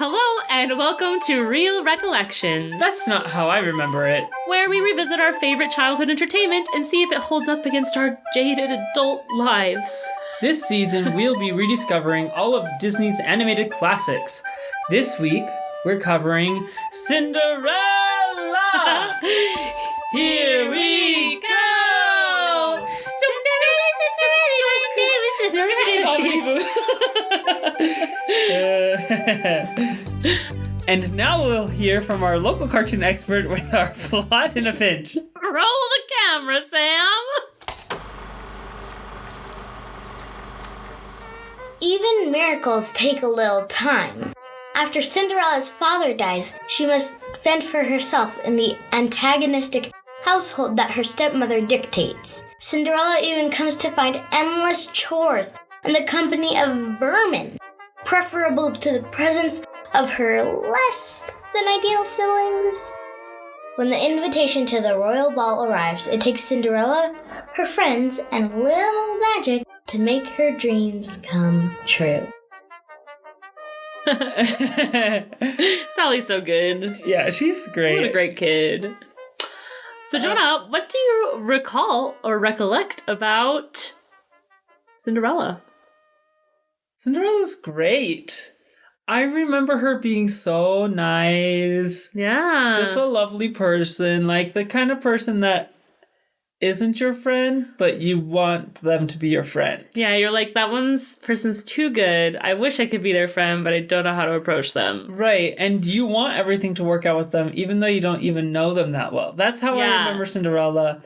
Hello and welcome to Real Recollections. That's not how I remember it. Where we revisit our favorite childhood entertainment and see if it holds up against our jaded adult lives. This season, we'll be rediscovering all of Disney's animated classics. This week, we're covering Cinderella! Here we go! And now we'll hear from our local cartoon expert with our plot in a pinch. Roll the camera, Sam! Even miracles take a little time. After Cinderella's father dies, she must fend for herself in the antagonistic household that her stepmother dictates. Cinderella even comes to find endless chores and the company of vermin, preferable to the presence of her less than ideal siblings. When the invitation to the royal ball arrives, it takes Cinderella, her friends, and little magic to make her dreams come true. Sally's so good. Yeah, she's great. What a great kid. So, Jonah, what do you recall or recollect about Cinderella? Cinderella's great. I remember her being so nice. Yeah. Just a lovely person. Like the kind of person that isn't your friend, but you want them to be your friend. Yeah, you're like, that person's too good. I wish I could be their friend, but I don't know how to approach them. Right, and you want everything to work out with them, even though you don't even know them that well. That's how I remember Cinderella,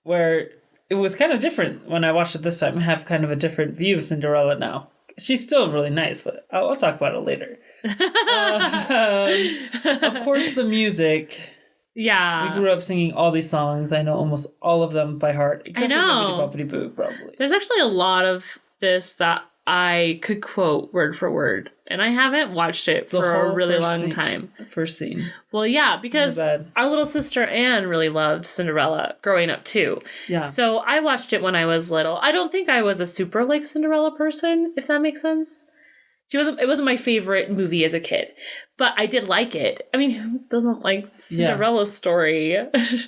where it was kind of different when I watched it this time. I have kind of a different view of Cinderella now. She's still really nice, but I'll talk about it later. Of course, the music. Yeah. We grew up singing all these songs. I know almost all of them by heart. I know. Except for Bibbidi Boppidi Boo, probably. There's actually a lot of this that I could quote word for word. And I haven't watched it for a really long time. First scene. Well, yeah, because our little sister Anne really loved Cinderella growing up, too. Yeah. So I watched it when I was little. I don't think I was a super, Cinderella person, if that makes sense. It wasn't my favorite movie as a kid, but I did like it. I mean, who doesn't like Cinderella's story?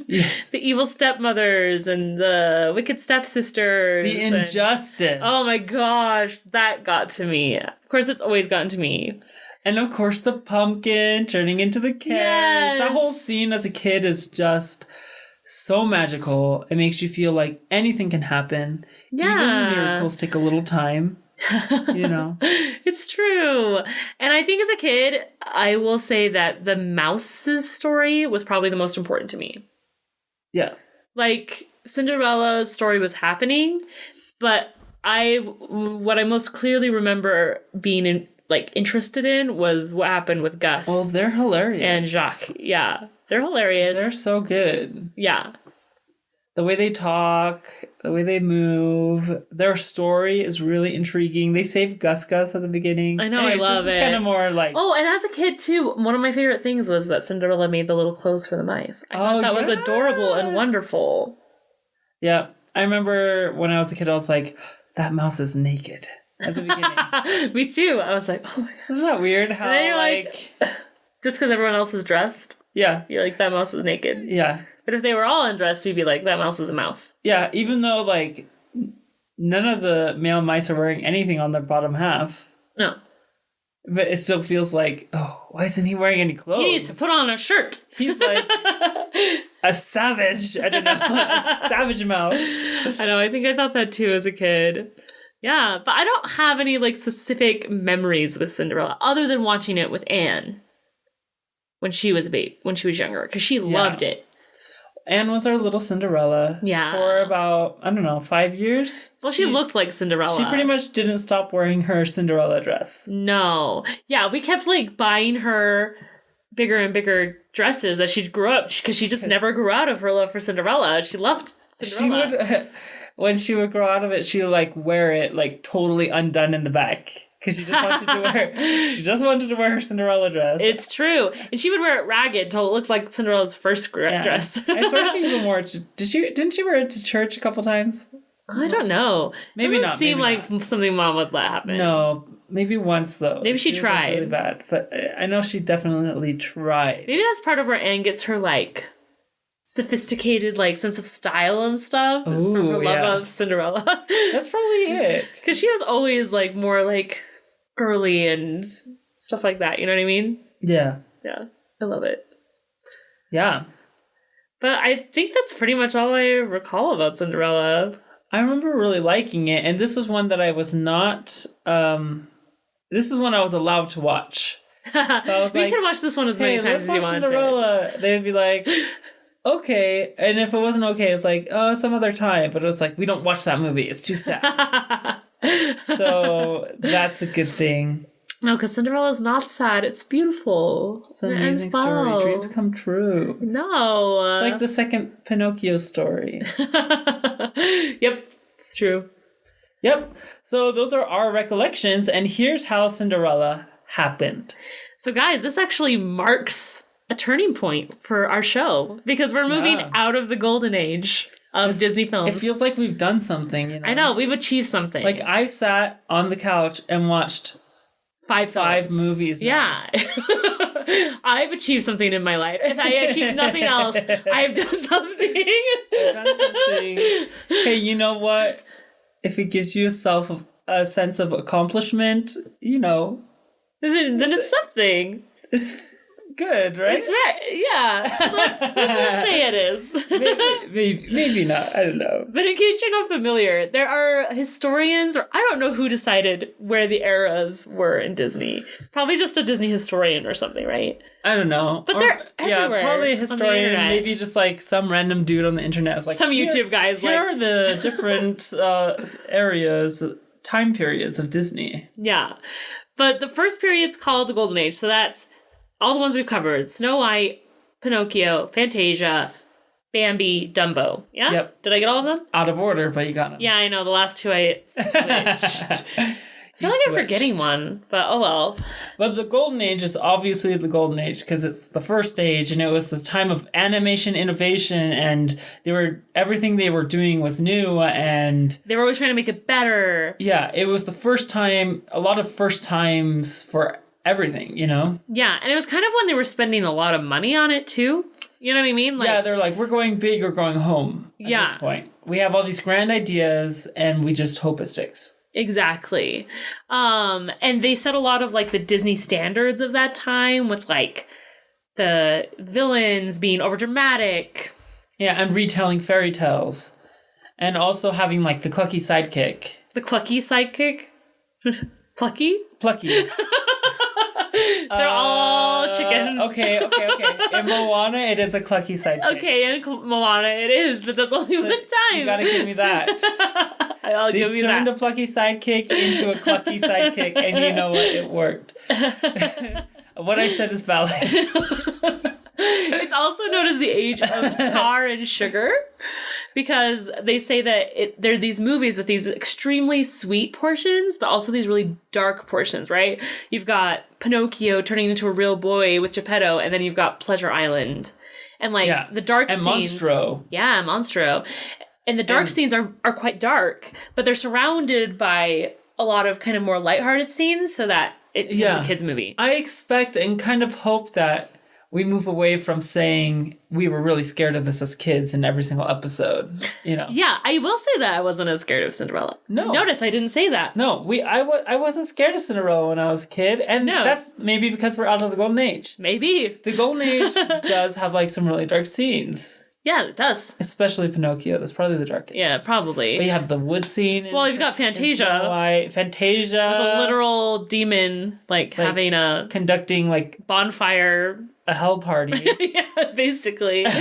Yes. The evil stepmothers and the wicked stepsisters. The injustice. Oh my gosh, that got to me. Of course, it's always gotten to me. And of course, the pumpkin turning into the carriage. Yes. That whole scene as a kid is just so magical. It makes you feel like anything can happen. Yeah. Even miracles take a little time. You know. It's true. And I think as a kid, I will say that the mouse's story was probably the most important to me. Yeah. Like, Cinderella's story was happening, but what I most clearly remember being interested in was what happened with Gus. Well, they're hilarious. And Jacques. Yeah. They're hilarious. They're so good. Yeah. The way they talk, the way they move, their story is really intriguing. They save Gus at the beginning. I know, Anyways, I love this it. is kind of more like... Oh, and as a kid, too, one of my favorite things was that Cinderella made the little clothes for the mice. I thought that was adorable and wonderful. Yeah. I remember when I was a kid, I was like, that mouse is naked at the beginning. Me too. I was like, oh my gosh. Isn't that weird how, and then you're like just because everyone else is dressed, yeah. You're like, that mouse is naked. Yeah. But if they were all undressed, you'd be like, that mouse is a mouse. Yeah, even though, none of the male mice are wearing anything on their bottom half. No. But it still feels like, oh, why isn't he wearing any clothes? He needs to put on a shirt. He's like a savage. I don't know. A savage mouse. I know. I think I thought that too as a kid. Yeah, but I don't have any, specific memories with Cinderella other than watching it with Anne when she was a babe, when she was younger, because she loved it. Anne was our little Cinderella. Yeah. For about, 5 years. Well, she looked like Cinderella. She pretty much didn't stop wearing her Cinderella dress. No. Yeah, we kept, buying her bigger and bigger dresses as she grew up, because she just never grew out of her love for Cinderella. She loved Cinderella. When she would grow out of it, she would, wear it, totally undone in the back. Because she just wanted to wear her Cinderella dress. It's true. And she would wear it ragged until it looked like Cinderella's first dress. I swear she even wore it didn't she wear it to church a couple times? I don't know. Maybe Doesn't not. seem maybe like something Mom would let happen. No. Maybe once, though. Maybe she was, tried. Like, really bad. But I know she definitely tried. Maybe that's part of where Anne gets her, like, sophisticated, like, sense of style and stuff. It's from her love of Cinderella. That's probably it. Because she was always, like, more, like, girly and stuff like that. You know what I mean? Yeah. Yeah. I love it. Yeah. But I think that's pretty much all I recall about Cinderella. I remember really liking it, and this was one that I was not... this is one I was allowed to watch. So I was We can watch this one as many times as you want. Cinderella. They'd be like, okay. And if it wasn't okay, it's like, oh, some other time. But it was like, we don't watch that movie. It's too sad. So that's a good thing. No, because Cinderella's not sad. It's beautiful. It's an amazing story. Dreams come true. No. It's like the second Pinocchio story. Yep, it's true. Yep. So those are our recollections, and here's how Cinderella happened. So guys, this actually marks a turning point for our show because we're moving out of the golden age of Disney films. It feels like we've done something, you know? I know, we've achieved something. Like, I've sat on the couch and watched five movies now. Yeah. I've achieved something in my life. If I achieved nothing else, I've done something. Hey, you know what? If it gives you a sense of accomplishment, you know. Then it's something. It's good, right? It's right. Yeah. Let's just say it is. maybe not. I don't know. But in case you're not familiar, there are historians, or I don't know who decided where the eras were in Disney. Probably just a Disney historian or something, right? I don't know. But they're everywhere. Yeah, probably a historian. Maybe just like some random dude on the internet is like, some YouTube guys here are the different areas, time periods of Disney. Yeah. But the first period's called the Golden Age. So that's all the ones we've covered. Snow White, Pinocchio, Fantasia, Bambi, Dumbo. Yeah? Yep. Did I get all of them? Out of order, but you got them. Yeah, I know. The last two I switched. I feel like I'm forgetting one, but oh well. But the Golden Age is obviously the Golden Age because it's the first age, and it was the time of animation innovation, and everything they were doing was new, and they were always trying to make it better. Yeah, it was the first time, a lot of first times for everything, you know? Yeah, and it was kind of when they were spending a lot of money on it too. You know what I mean? Like, yeah, they're like, we're going big or going home at this point. We have all these grand ideas, and we just hope it sticks. Exactly. And they set a lot of like the Disney standards of that time with like the villains being overdramatic. Yeah, and retelling fairy tales. And also having like the clucky sidekick. The clucky sidekick? Plucky? Plucky. They're all chickens. Okay. In Moana, it is a clucky sidekick. Okay, in Moana it is, but that's only one time. You gotta give me that. I'll give you that. They turned a plucky sidekick into a clucky sidekick, and you know what? It worked. What I said is valid. It's also known as the age of tar and sugar. Because they say that there are these movies with these extremely sweet portions, but also these really dark portions, right? You've got Pinocchio turning into a real boy with Geppetto, and then you've got Pleasure Island. And like the dark scenes. And Monstro. Yeah, Monstro. And the dark scenes are quite dark, but they're surrounded by a lot of kind of more lighthearted scenes so that it becomes a kid's movie. I expect and kind of hope that we move away from saying we were really scared of this as kids in every single episode, you know? Yeah, I will say that I wasn't as scared of Cinderella. No. Notice I didn't say that. No, I wasn't scared of Cinderella when I was a kid, and that's maybe because we're out of the Golden Age. Maybe. The Golden Age does have like some really dark scenes. Yeah, it does. Especially Pinocchio. That's probably the darkest. Yeah, probably. But you have the wood scene. Well, you've got Fantasia. Snow White. Fantasia. With a literal demon, like having a... conducting, like... bonfire. A hell party. Yeah, basically. And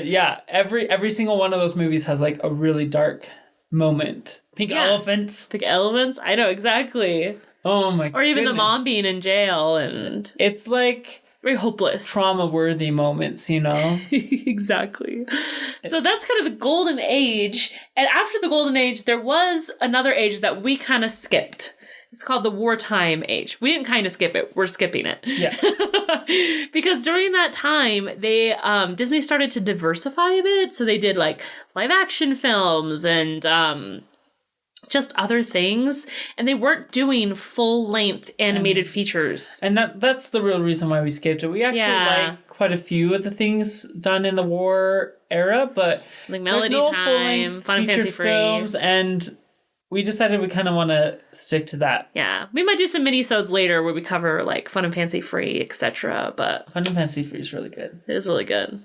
yeah, every single one of those movies has like a really dark moment. Pink elephants. Pink elephants? I know, exactly. Oh my Or even the mom being in jail and... It's like... very hopeless. Trauma-worthy moments, you know? Exactly. So that's kind of the Golden Age. And after the Golden Age, there was another age that we kind of skipped. It's called the wartime age. We didn't kind of skip it. We're skipping it. Yeah. Because during that time, they Disney started to diversify a bit. So they did like live action films and just other things, and they weren't doing full-length animated features. And that's the real reason why we skipped it. We actually like quite a few of the things done in the war era, but like Melody there's no Time, full-length Fun and featured Fancy Free films, and we decided we kind of want to stick to that. Yeah, we might do some mini-sodes later where we cover like Fun and Fancy Free, etc. But Fun and Fancy Free is really good. It is really good.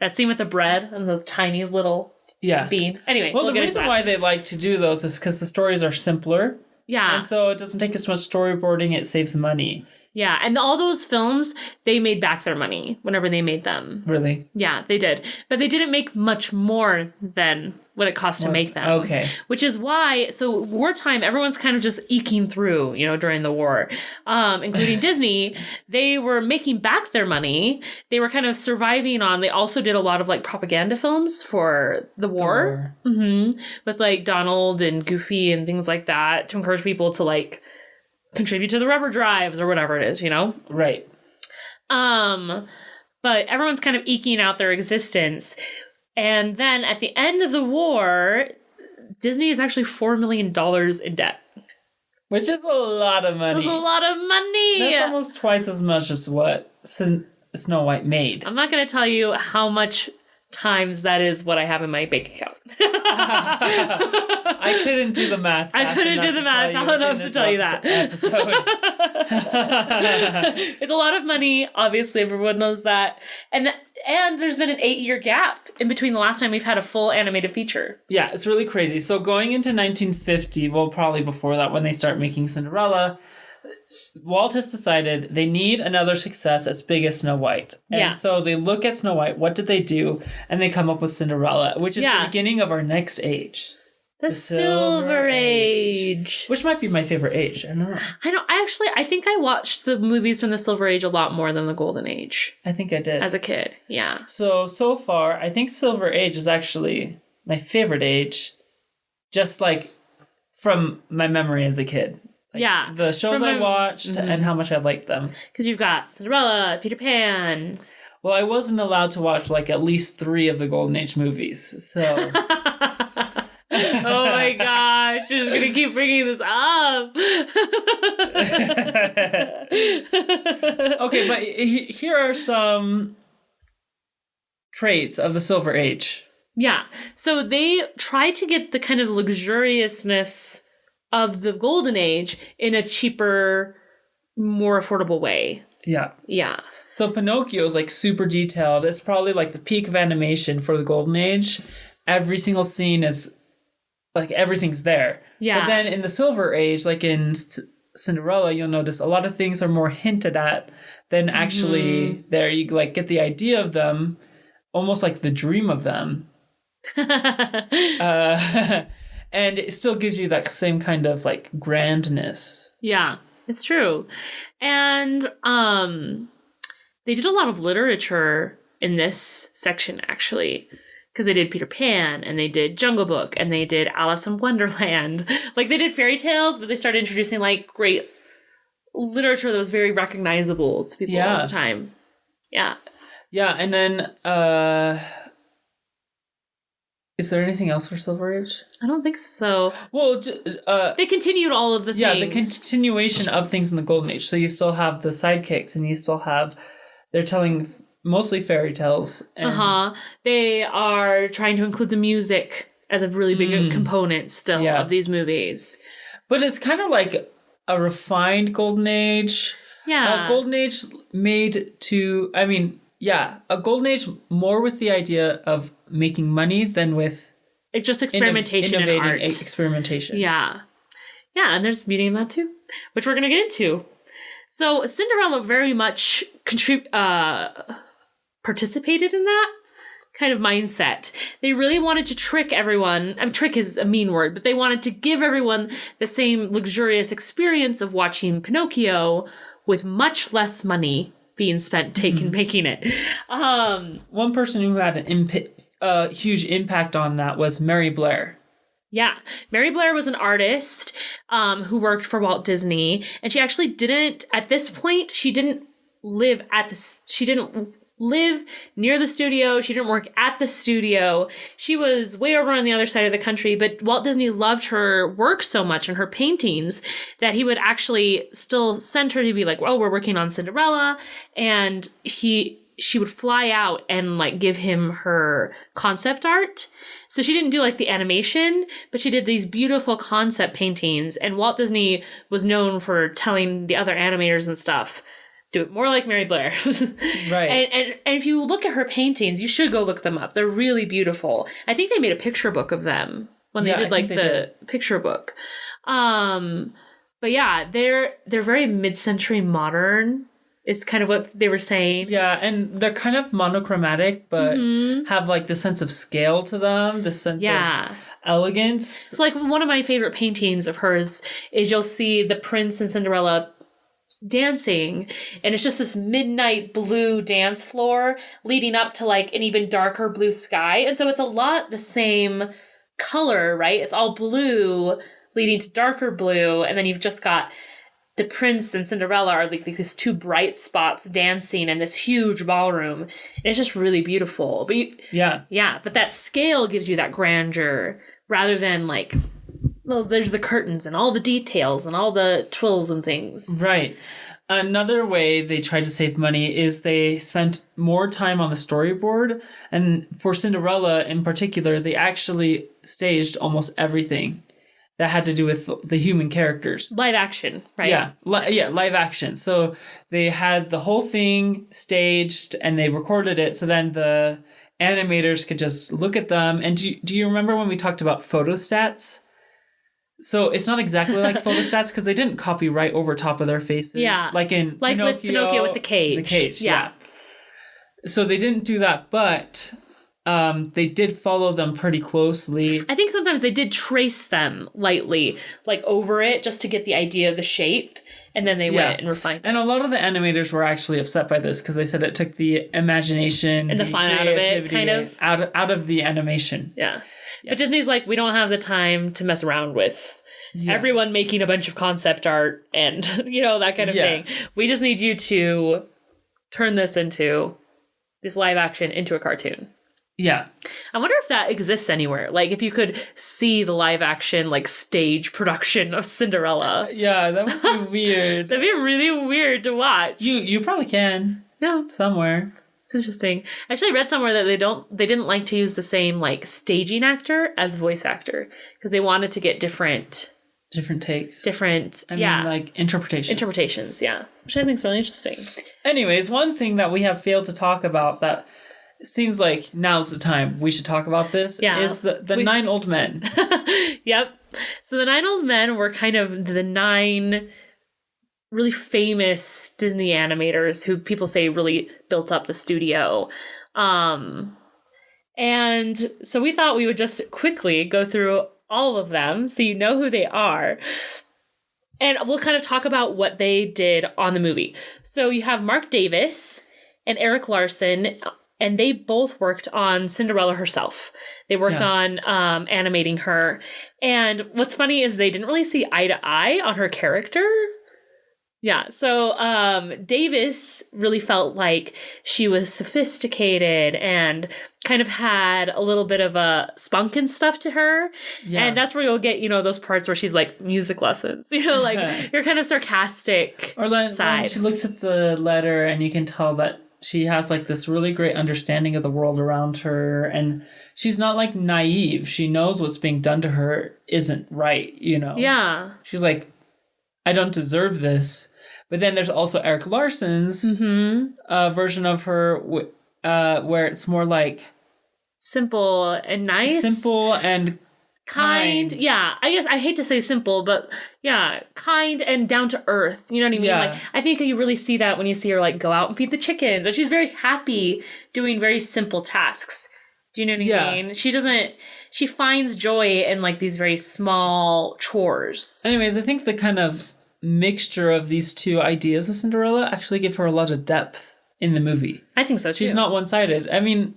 That scene with the bread and the tiny little bean. Anyway, well, the reason why they like to do those is because the stories are simpler. Yeah. And so it doesn't take as much storyboarding. It saves money. Yeah, and all those films, they made back their money whenever they made them. Really? Yeah, they did. But they didn't make much more than what it cost to make them. Okay. Which is why, so wartime, everyone's kind of just eking through, during the war, including Disney. They were making back their money. They were kind of surviving on, they also did a lot of like propaganda films for the war. With like Donald and Goofy and things like that to encourage people to like contribute to the rubber drives or whatever it is, Right. But everyone's kind of eking out their existence. And then at the end of the war, Disney is actually $4 million in debt. Which is a lot of money. That's a lot of money. That's almost twice as much as what Snow White made. I'm not going to tell you how much times that is what I have in my bank account. I couldn't do the math. I couldn't do the math fast enough to tell you that. It's a lot of money. Obviously, everyone knows that. And there's been an 8-year gap in between the last time we've had a full animated feature. Yeah, it's really crazy. So going into 1950, well, probably before that when they start making Cinderella, Walt has decided they need another success as big as Snow White. And so they look at Snow White, what did they do? And they come up with Cinderella, which is the beginning of our next age. The Silver Age. Which might be my favorite age. I don't know. I think I watched the movies from the Silver Age a lot more than the Golden Age. I think I did. As a kid, yeah. So far, I think Silver Age is actually my favorite age. Just like from my memory as a kid. Like the shows I watched and how much I liked them. Because you've got Cinderella, Peter Pan. Well, I wasn't allowed to watch like at least 3 of the Golden Age movies, so... Oh my gosh, you're just going to keep bringing this up. Okay, but here are some traits of the Silver Age. Yeah, so they try to get the kind of luxuriousness of the Golden Age in a cheaper, more affordable way. Yeah. Yeah. So Pinocchio is like super detailed. It's probably like the peak of animation for the Golden Age. Every single scene is like everything's there. Yeah. But then in the Silver Age, like in Cinderella, you'll notice a lot of things are more hinted at than actually there. You like get the idea of them, almost like the dream of them. And it still gives you that same kind of like grandness. Yeah, it's true. And they did a lot of literature in this section, actually, because they did Peter Pan and they did Jungle Book and they did Alice in Wonderland. Like they did fairy tales, but they started introducing like great literature that was very recognizable to people all the time. Yeah. Yeah, and then is there anything else for Silver Age? I don't think so. Well, they continued all of the things. Yeah, the continuation of things in the Golden Age. So you still have the sidekicks, and you still have they're telling mostly fairy tales. They are trying to include the music as a really big component still of these movies. But it's kind of like a refined Golden Age. Yeah, a Golden Age made to. I mean, a Golden Age more with the idea of making money than with just experimentation and art. Experimentation. Yeah, and there's beauty in that too, which we're gonna get into. So Cinderella very much participated in that kind of mindset. They really wanted to trick everyone. Trick is a mean word, but they wanted to give everyone the same luxurious experience of watching Pinocchio with much less money being spent making it. One person who had a huge impact on that was Mary Blair. Yeah. Mary Blair was an artist who worked for Walt Disney. And she actually didn't, at this point, she didn't live near the studio. She didn't work at the studio. She was way over on the other side of the country, but Walt Disney loved her work so much and her paintings that he would actually still send her to be like, well, we're working on Cinderella. And she would fly out and like give him her concept art. So she didn't do like the animation, but she did these beautiful concept paintings. And Walt Disney was known for telling the other animators and stuff, do it more like Mary Blair. Right. And if you look at her paintings, you should go look them up. They're really beautiful. I think they made a picture book of them when they did like the picture book. But yeah, they're very mid-century modern is kind of what they were saying. Yeah, and they're kind of monochromatic, but have like the sense of scale to them, the sense of elegance. So like one of my favorite paintings of hers is you'll see the Prince and Cinderella dancing, and it's just this midnight blue dance floor leading up to like an even darker blue sky. And so it's a lot the same color, right? It's all blue leading to darker blue, and then you've just got the Prince and Cinderella are like these two bright spots dancing in this huge ballroom. And it's just really beautiful. But but that scale gives you that grandeur rather than like, well, there's the curtains and all the details and all the twills and things. Right. Another way they tried to save money is they spent more time on the storyboard. And for Cinderella in particular, they actually staged almost everything that had to do with the human characters. Live action, right? Yeah, live action. So they had the whole thing staged and they recorded it. So then the animators could just look at them. And do you remember when we talked about photostats? So it's not exactly like photostats because they didn't copy right over top of their faces. Yeah. Like in with Pinocchio with the cage. The cage, yeah. So they didn't do that, but they did follow them pretty closely. I think sometimes they did trace them lightly, like over it, just to get the idea of the shape. And then they went and refined it. And a lot of the animators were actually upset by this because they said it took the imagination and the fun out of it, kind of. Out of the animation. Yeah. But Disney's like, we don't have the time to mess around with everyone making a bunch of concept art and, that kind of thing. We just need you to turn this live action into a cartoon. Yeah. I wonder if that exists anywhere. Like, if you could see the live action, like, stage production of Cinderella. Yeah, that would be weird. That'd be really weird to watch. You probably can. Yeah. Somewhere. It's interesting. Actually, I read somewhere that they didn't like to use the same, like, staging actor as voice actor. Because they wanted to get different takes. I mean, like, interpretations, yeah. Which I think is really interesting. Anyways, one thing that we have failed to talk about that seems like now's the time we should talk about this is the 9 old men. Yep. So the 9 old men were kind of the 9 really famous Disney animators who people say really built up the studio. And so we thought we would just quickly go through all of them so you know who they are. And we'll kind of talk about what they did on the movie. So you have Mark Davis and Eric Larson, and they both worked on Cinderella herself. They worked on animating her. And what's funny is they didn't really see eye to eye on her character. Yeah, so Davis really felt like she was sophisticated and kind of had a little bit of a spunk and stuff to her. Yeah. And that's where you'll get, those parts where she's like, music lessons. Like, you're kind of sarcastic or then when she looks at the letter and you can tell that she has like this really great understanding of the world around her, and she's not like naive. She knows what's being done to her isn't right, Yeah. She's like, I don't deserve this. But then there's also Eric Larson's version of her where it's more like simple and nice. Simple and kind. Yeah, I guess I hate to say simple, but yeah, kind and down to earth. You know what I mean? Yeah. Like, I think you really see that when you see her like go out and feed the chickens, and she's very happy doing very simple tasks. Do you know what I mean? She finds joy in like these very small chores. Anyways, I think the kind of mixture of these two ideas of Cinderella actually give her a lot of depth in the movie. I think so too. She's not one-sided. I mean,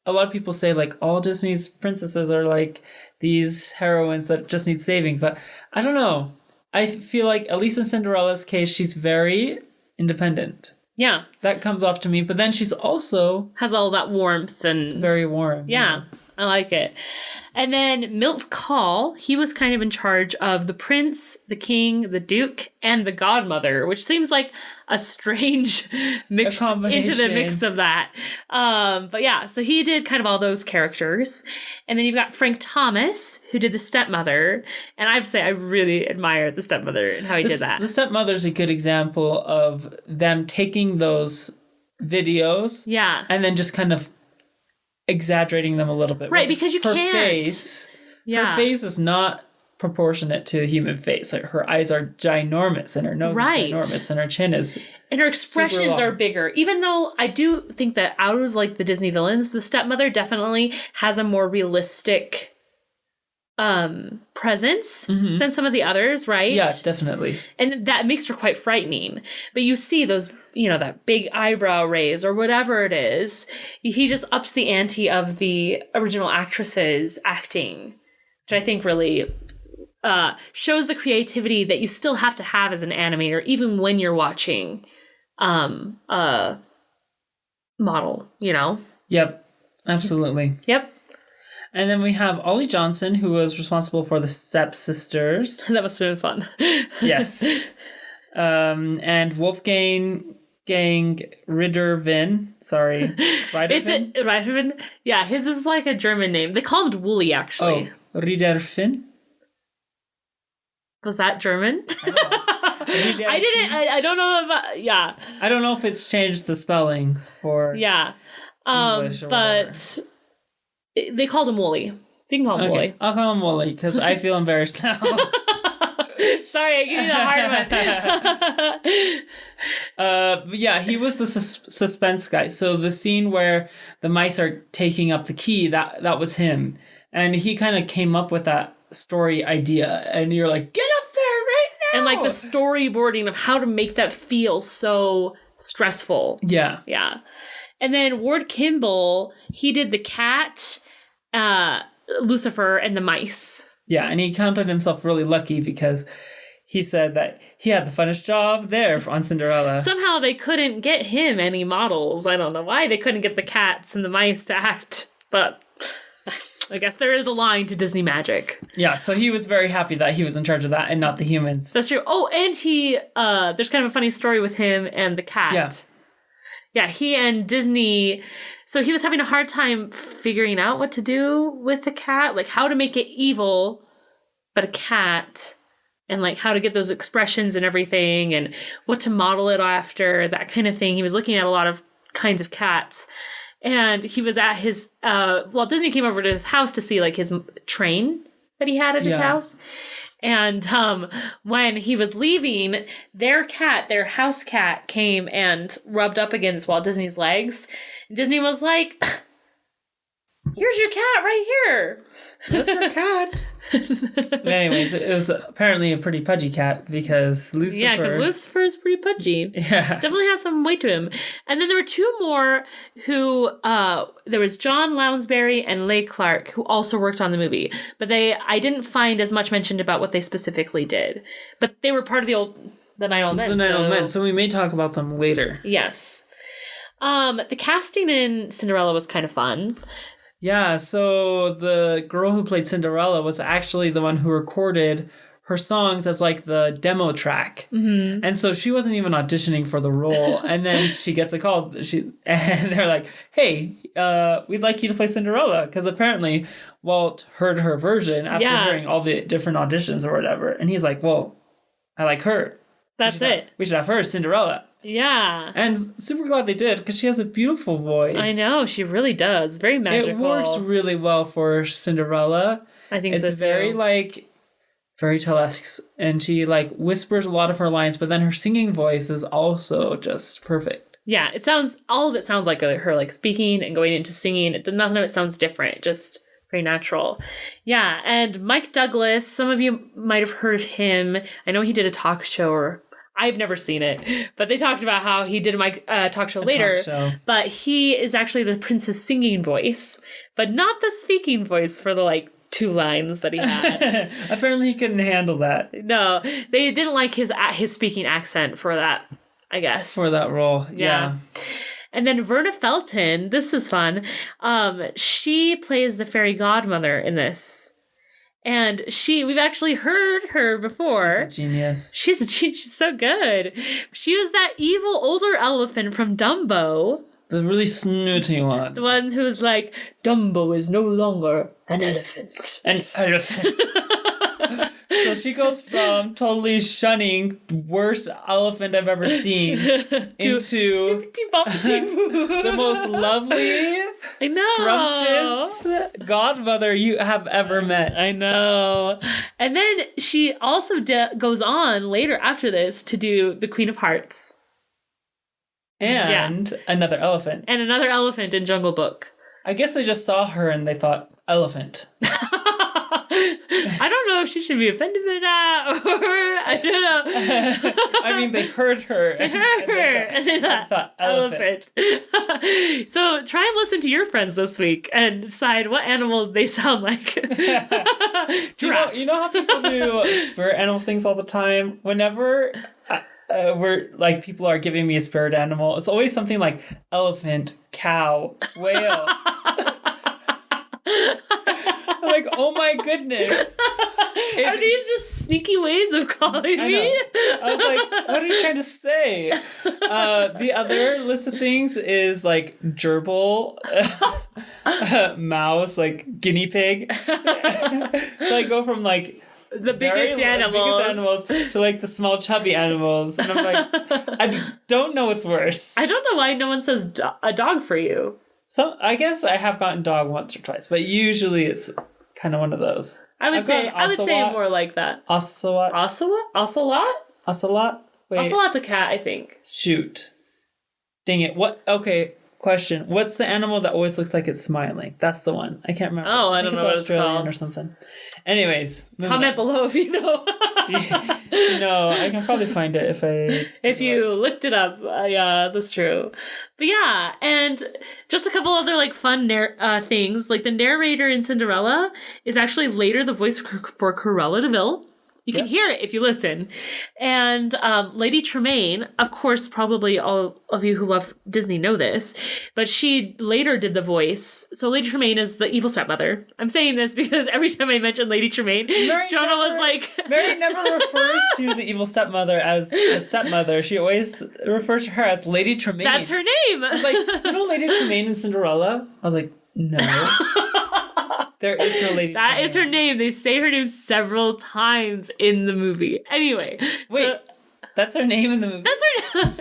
a lot of people say like all Disney's princesses are like these heroines that just need saving, but I don't know. I feel like at least in Cinderella's case, she's very independent. Yeah. That comes off to me. But then she's also Has all that warmth and... very warm. Yeah, I like it. And then Milt Kahl, he was kind of in charge of the prince, the king, the duke, and the godmother, which seems like a strange mix into the mix of that. But yeah, so he did kind of all those characters. And then you've got Frank Thomas, who did the stepmother. And I have to say, I really admire the stepmother and how he did that. The stepmother's a good example of them taking those videos. Yeah. And then just kind of exaggerating them a little bit. Right, because you her can't. Face, Yeah. Her face is not proportionate to a human face. Like, her eyes are ginormous, and her nose is ginormous, and her chin is... And her expressions are bigger. Even though I do think that out of, like, the Disney villains, the stepmother definitely has a more realistic presence than some of the others, right? Yeah, definitely. And that makes her quite frightening. But you see those, you know, that big eyebrow raise or whatever it is. He just ups the ante of the original actresses acting, which I think really shows the creativity that you still have to have as an animator, even when you're watching a model, you know? Yep, absolutely. Yep. And then we have Ollie Johnson, who was responsible for the Stepsisters. That must have been fun. Yes. And Wolfgang Riddervin. Sorry. Riddervin? Riddervin? Yeah, his is like a German name. They call him Wooly, actually. Oh, Riddervin? Was that German? I don't know about... Yeah. I don't know if it's changed the spelling for English or whatever. But... They called him Wooly. So you can call him Wooly. I'll call him Wooly because I feel embarrassed now. Sorry, I gave you the hard one. But yeah, he was the suspense guy. So the scene where the mice are taking up the key, that was him. And he kind of came up with that story idea. And you're like, get up there right now! And like the storyboarding of how to make that feel so stressful. Yeah. Yeah. And then Ward Kimball, he did the cat, Lucifer, and the mice. Yeah, and he counted himself really lucky because he said that he had the funnest job there on Cinderella. Somehow they couldn't get him any models. I don't know why they couldn't get the cats and the mice to act, but I guess there is a line to Disney magic. Yeah, so he was very happy that he was in charge of that and not the humans. That's true. Oh, and he, there's kind of a funny story with him and the cat. Yeah. Yeah, he and Disney, so he was having a hard time figuring out what to do with the cat, like how to make it evil, but a cat, and like how to get those expressions and everything, and what to model it after, that kind of thing. He was looking at a lot of kinds of cats, and he was at his, Disney came over to his house to see like his train that he had at his house. And when he was leaving, their house cat, came and rubbed up against Walt Disney's legs. Disney was like, here's your cat right here. That's your cat. But anyways, it was apparently a pretty pudgy cat because Lucifer... Yeah, because Lucifer is pretty pudgy. Yeah. Definitely has some weight to him. And then there were two more who... there was John Lounsbury and Leigh Clark, who also worked on the movie. But I didn't find as much mentioned about what they specifically did. But they were part of the Nine Old Men. So we may talk about them later. Yes. The casting in Cinderella was kind of fun. Yeah, so the girl who played Cinderella was actually the one who recorded her songs as like the demo track. Mm-hmm. And so she wasn't even auditioning for the role. And then she gets a call and they're like, hey, we'd like you to play Cinderella. Because apparently Walt heard her version after hearing all the different auditions or whatever. And he's like, well, I like her. That's it. We should have her, Cinderella. Yeah. And super glad they did because she has a beautiful voice. I know, she really does. Very magical. It works really well for Cinderella. I think so too. It's very like fairy tale-esque, and she like whispers a lot of her lines, but then her singing voice is also just perfect. Yeah, all of it sounds like her like speaking and going into singing. None of it sounds different, just very natural. Yeah, and Mike Douglas, some of you might have heard of him. I know he did a talk show, I've never seen it, but they talked about how he did a talk show later. But he is actually the prince's singing voice, but not the speaking voice for the like 2 lines that he had. Apparently he couldn't handle that. No, they didn't like his speaking accent for that I guess. For that role. Yeah. And then Verna Felton, this is fun. She plays the fairy godmother in this. And we've actually heard her before. She's a genius. She's so good. She was that evil older elephant from Dumbo. The really snooty one. The one who was like, Dumbo is no longer an elephant. An elephant. So she goes from totally shunning worst elephant I've ever seen into the most lovely, scrumptious godmother you have ever met. I know. And then she also goes on later after this to do the Queen of Hearts. And another elephant. And another elephant in Jungle Book. I guess they just saw her and they thought, elephant. I don't know if she should be offended by that, or I don't know. I mean, they heard her. And they thought elephant. So try and listen to your friends this week and decide what animal they sound like. Giraffe. You know how people do spirit animal things all the time? Whenever people are giving me a spirit animal, it's always something like elephant, cow, whale. Like, oh my goodness. Are these just sneaky ways of calling me? I was like, what are you trying to say? The other list of things is like gerbil, mouse, like guinea pig. So I go from like the biggest animals to like the small chubby animals. And I'm like, I don't know what's worse. I don't know why no one says a dog for you. So I guess I have gotten dog once or twice, but usually it's kind of one of those. I would say more like that. Ocelot. Ocelot? Ocelot? Wait. Ocelot's a cat, I think. Shoot. Dang it. What? Okay. Question. What's the animal that always looks like it's smiling? That's the one. I can't remember. Oh, I don't know what it's called. Or something. Anyways. Comment below if you know. No, I can probably find it if you looked it up. Yeah, that's true. But yeah, and just a couple other like fun things. Like the narrator in Cinderella is actually later the voice for Cruella de Vil. You can hear it if you listen. And Lady Tremaine, of course, probably all of you who love Disney know this, but she later did the voice. So Lady Tremaine is the evil stepmother. I'm saying this because every time I mention Lady Tremaine, Jonah was like... Mary never refers to the evil stepmother as a stepmother. She always refers to her as Lady Tremaine. That's her name. I was like, you know Lady Tremaine in Cinderella? I was like, no. There is no Lady Tremaine. That is her name. They say her name several times in the movie. Anyway. Wait, that's her name in the movie? That's her name.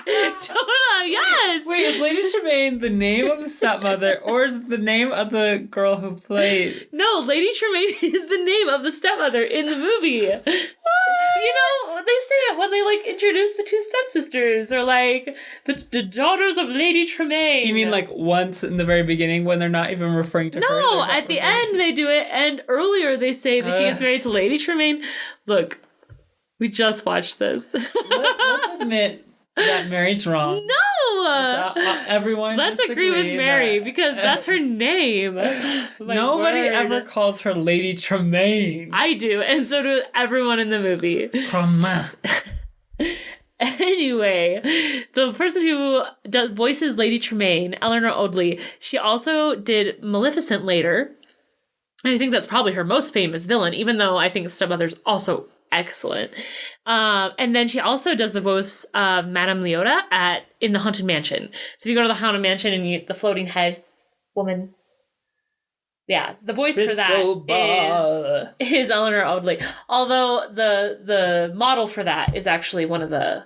Jonah, yes. Wait, is Lady Tremaine the name of the stepmother or is it the name of the girl who played? No, Lady Tremaine is the name of the stepmother in the movie. What? You know, they say it when they like introduce the two stepsisters. They're like, the daughters of Lady Tremaine. You mean like once in the very beginning when they're not even referring to her? No, at the end they do it, and earlier they say that she gets married to Lady Tremaine. Look, we just watched this. Let's admit that Mary's wrong. No! Everyone Let's agree with Mary because that's her name. Nobody ever calls her Lady Tremaine. I do, and so do everyone in the movie. Tremaine. Anyway, the person who voices Lady Tremaine, Eleanor Audley, she also did Maleficent later. And I think that's probably her most famous villain, even though I think Stepmother's also excellent. And then she also does the voice of Madame Leota in the Haunted Mansion. So if you go to the Haunted Mansion and the floating head woman, yeah, the voice for that is Eleanor Audley. Although the model for that is actually one of the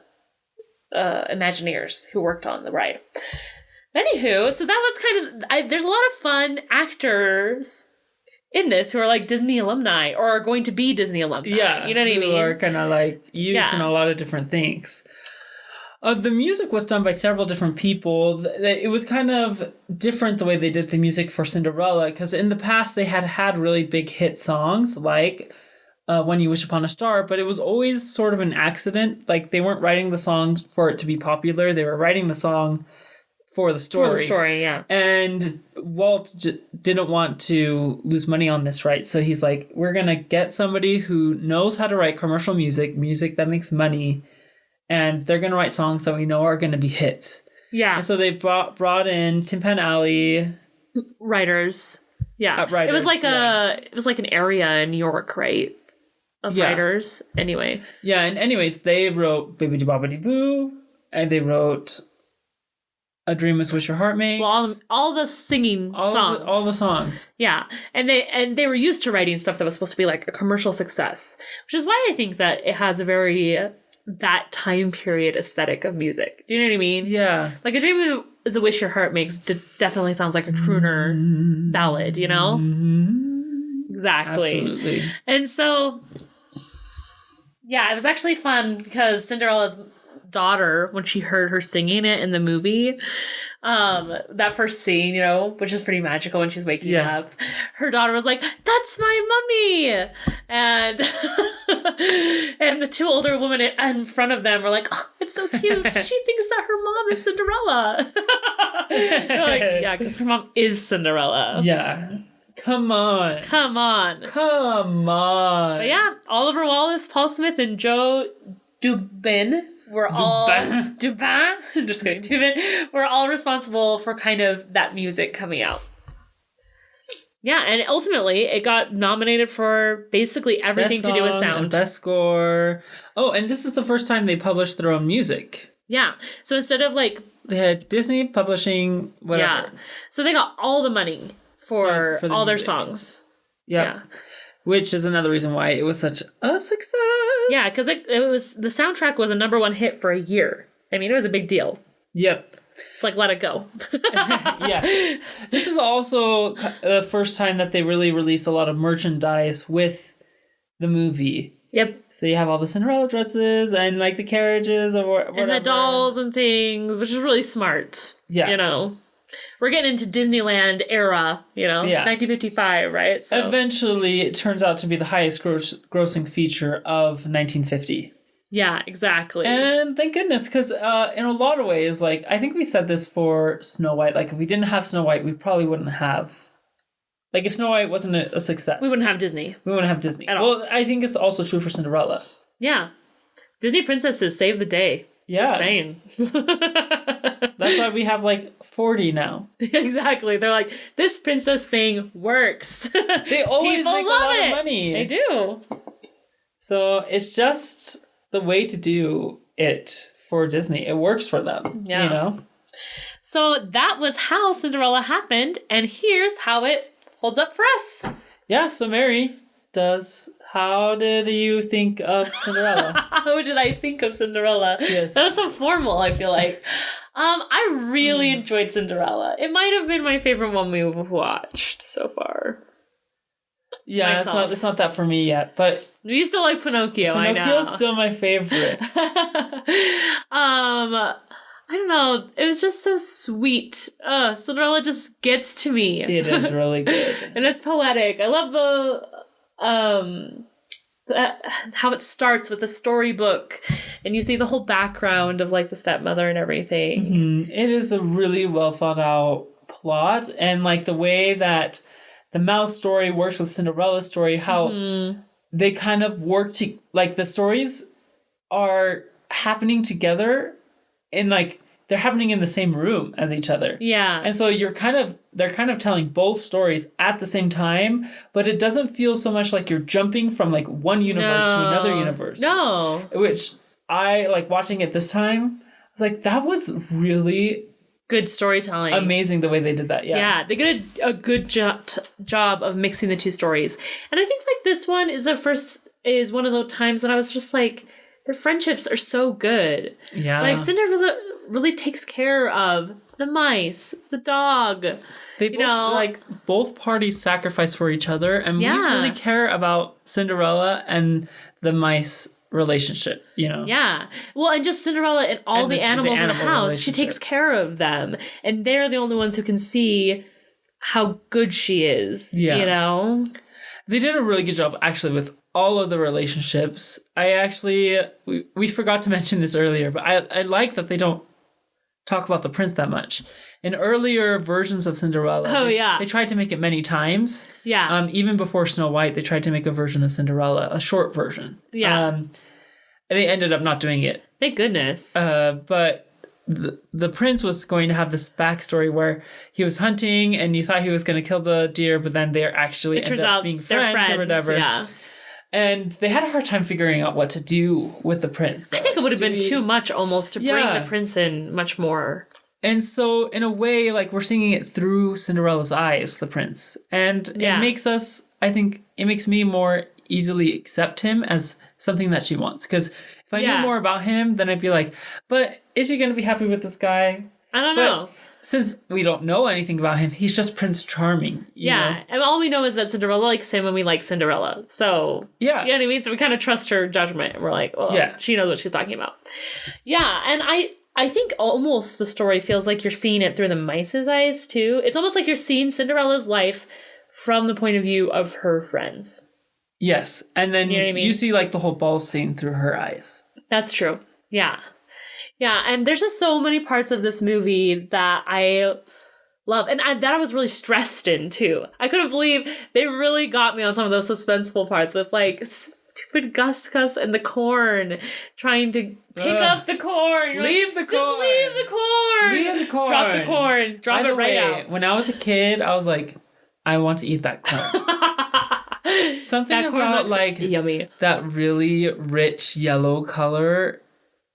Imagineers who worked on the ride. Anywho, so that was kind of there's a lot of fun actors in this who are like Disney alumni or are going to be Disney alumni. Yeah, you know what I mean? Who are kind of like used in a lot of different things. The music was done by several different people. It was kind of different the way they did the music for Cinderella because in the past they had really big hit songs like When You Wish Upon a Star, but it was always sort of an accident. Like they weren't writing the song for it to be popular. They were writing the song for the story. For the story, yeah. And Walt didn't want to lose money on this, right? So he's like, we're going to get somebody who knows how to write commercial music that makes money, and they're going to write songs that we know are going to be hits. Yeah. And so they brought in Tin Pan Alley writers. Yeah. Writers, it was like an area in New York, right? Of writers. Anyway. Yeah, and anyways, they wrote Baby Bobbidi Boo, and they wrote A Dream Is What Your Heart Makes. Well, all the singing songs. All the songs. Yeah. And they were used to writing stuff that was supposed to be like a commercial success, which is why I think that it has a very that time period aesthetic of music. Do you know what I mean? Yeah. Like A Dream Is a Wish Your Heart Makes definitely sounds like a crooner ballad, you know? Exactly. Absolutely. And so, yeah, it was actually fun because Cinderella's daughter, when she heard her singing it in the movie, that first scene, you know, which is pretty magical when she's waking up, her daughter was like, "That's my mummy!" And and the two older women in front of them were like, "Oh, it's so cute. She thinks that her mom is Cinderella." They're like, yeah, because her mom is Cinderella. Yeah. Come on. But yeah, Oliver Wallace, Paul Smith, and Joe Dubin were all Dubin. I'm just kidding. Dubin were all responsible for kind of that music coming out. Yeah, and ultimately it got nominated for basically everything to do with sound. And best score. Oh, and this is the first time they published their own music. Yeah. So instead of like they had Disney publishing whatever. Yeah. So they got all the money for all their songs. Yep. Yeah. Which is another reason why it was such a success. Yeah, because it was the soundtrack was a #1 hit for a year. I mean, it was a big deal. Yep. It's like Let It Go. Yeah. This is also the first time that they really released a lot of merchandise with the movie. Yep. So you have all the Cinderella dresses and like the carriages or whatever. And the dolls and things, which is really smart. Yeah. You know. We're getting into Disneyland era, you know, 1955, right? So. Eventually, it turns out to be the highest grossing feature of 1950. Yeah, exactly. And thank goodness, because in a lot of ways, like, I think we said this for Snow White. Like, if we didn't have Snow White, we probably wouldn't have... Like, if Snow White wasn't a success... We wouldn't have Disney. We wouldn't have Disney. At all. Well, I think it's also true for Cinderella. Yeah. Disney princesses saved the day. Yeah. Just saying. That's why we have, like, 40 now. Exactly. They're like, this princess thing works. They always make a lot of money. They do. So it's just the way to do it for Disney. It works for them. Yeah. You know? So that was how Cinderella happened, and here's how it holds up for us. Yeah, so Mary how did you think of Cinderella? How did I think of Cinderella? Yes. That was so formal, I feel like. I really enjoyed Cinderella. It might have been my favorite one we've watched so far. Yeah, it's not that for me yet, but... You still like Pinocchio, I know. Pinocchio's still my favorite. I don't know. It was just so sweet. Cinderella just gets to me. It is really good. And it's poetic. I love how it starts with the storybook, and you see the whole background of like the stepmother and everything. Mm-hmm. It is a really well thought out plot, and like the way that the mouse story works with Cinderella's story, how they kind of work to like the stories are happening together in like they're happening in the same room as each other. Yeah. And so they're kind of telling both stories at the same time, but it doesn't feel so much like you're jumping from like one universe to another universe. No. Which I like watching it this time. I was like, that was really good storytelling. Amazing the way they did that. Yeah. Yeah. They did a good job of mixing the two stories. And I think like this one is is one of those times that I was just like, their friendships are so good. Yeah. Like Cinderella really takes care of the mice, the dog. They both parties sacrifice for each other, and we really care about Cinderella and the mice relationship, you know? Yeah. Well, and just Cinderella and all the animals in the house, she takes care of them. And they're the only ones who can see how good she is, you know? They did a really good job, actually, with all of the relationships. We forgot to mention this earlier, but I like that they don't talk about the prince that much. In earlier versions of Cinderella, they tried to make it many times. Yeah. Even before Snow White, they tried to make a version of Cinderella, a short version. Yeah. They ended up not doing it. Thank goodness. But the prince was going to have this backstory where he was hunting and you thought he was going to kill the deer, but then they're actually end up being friends or whatever. Yeah. And they had a hard time figuring out what to do with the prince. I think it would have been too much almost to bring the prince in much more. And so in a way, like, we're seeing it through Cinderella's eyes, the prince. And it makes us, I think, it makes me more easily accept him as something that she wants. Because if I knew more about him, then I'd be like, but is she going to be happy with this guy? I don't know. Since we don't know anything about him, he's just Prince Charming. You know? And all we know is that Cinderella likes him and we like Cinderella. So, you know what I mean? So we kind of trust her judgment. And we're like, well, she knows what she's talking about. Yeah, and I think almost the story feels like you're seeing it through the mice's eyes, too. It's almost like you're seeing Cinderella's life from the point of view of her friends. Yes, and then you know what I mean? You see, like, the whole ball scene through her eyes. That's true. Yeah. Yeah, and there's just so many parts of this movie that I love. And that I was really stressed in, too. I couldn't believe they really got me on some of those suspenseful parts with, like, stupid Gus and the corn, trying to pick up the corn. You're leave the corn. Just leave the corn. Leave the corn. Drop the corn. Drop it right out. When I was a kid, I was like, I want to eat that corn. Something that corn about, like, yummy. That really rich yellow color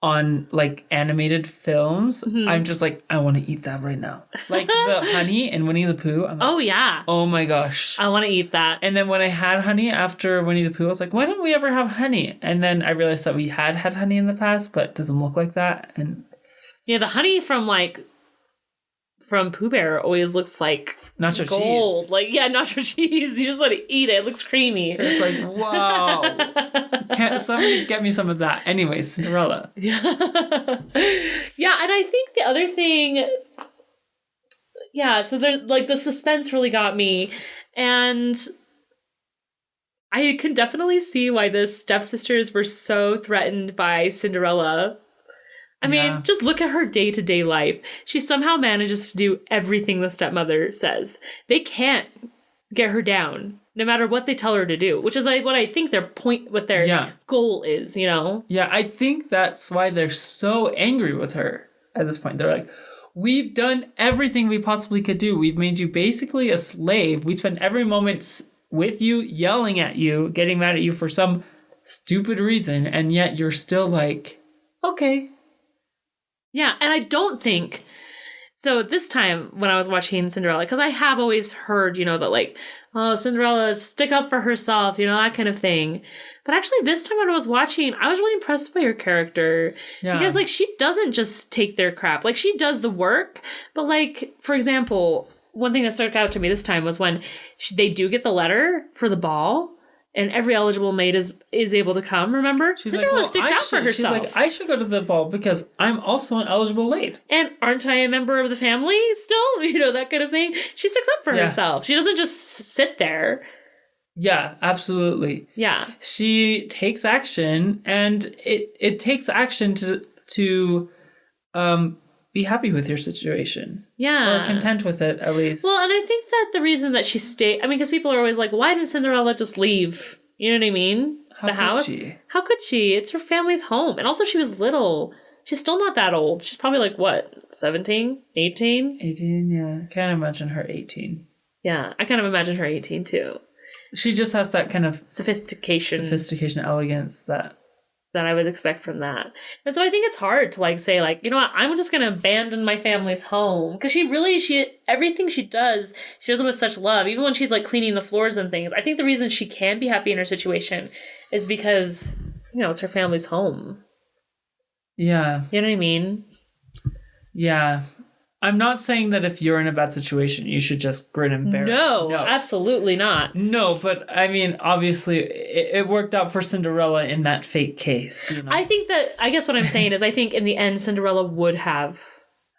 on, like, animated films. Mm-hmm. I'm just like, I want to eat that right now. Like the honey in Winnie the Pooh. I'm like, oh my gosh. I want to eat that. And then when I had honey after Winnie the Pooh, I was like, why don't we ever have honey? And then I realized that we had honey in the past, but it doesn't look like that. And yeah, the honey from Pooh Bear always looks like nacho gold. Cheese. Like, yeah, nacho cheese. You just want to eat it. It looks creamy. It's like, wow. Can't somebody get me some of that? Anyways, Cinderella. Yeah. Yeah, and I think the other thing, so there, like, the suspense really got me. And I can definitely see why the stepsisters were so threatened by Cinderella. I mean, just look at her day-to-day life. She somehow manages to do everything the stepmother says. They can't get her down, no matter what they tell her to do, which is like what I think their goal is, you know? Yeah, I think that's why they're so angry with her at this point. They're like, we've done everything we possibly could do. We've made you basically a slave. We spend every moment with you, yelling at you, getting mad at you for some stupid reason, and yet you're still like, okay. Yeah, and I don't think... So this time when I was watching Cinderella, because I have always heard, you know, that like, oh, Cinderella, stick up for herself, you know, that kind of thing. But actually this time when I was watching, I was really impressed by her character. Yeah. Because like, she doesn't just take their crap. Like, she does the work. But like, for example, one thing that stuck out to me this time was when they do get the letter for the ball. And every eligible maid is able to come, remember? Cinderella sticks out for herself. She's like, I should go to the ball because I'm also an eligible maid. And aren't I a member of the family still? You know, that kind of thing. She sticks up for herself. She doesn't just sit there. Yeah, absolutely. Yeah. She takes action, and it takes action to be happy with your situation. Yeah. Or content with it, at least. Well, and I think that the reason that she stayed... I mean, because people are always like, why didn't Cinderella just leave? You know what I mean? The house? How could she? It's her family's home. And also, she was little. She's still not that old. She's probably like, what, 17? 18? 18, yeah. Can't imagine her 18. Yeah, I kind of imagine her 18, too. She just has that kind of... Sophistication, elegance that I would expect from that. And so I think it's hard to like say like, you know what, I'm just going to abandon my family's home. Because everything she does it with such love. Even when she's like cleaning the floors and things. I think the reason she can be happy in her situation is because, you know, it's her family's home. Yeah. You know what I mean? Yeah. I'm not saying that if you're in a bad situation, you should just grin and bear it. No, absolutely not. No, but I mean, obviously, it worked out for Cinderella in that fake case. You know? I guess what I'm saying is I think in the end, Cinderella would have...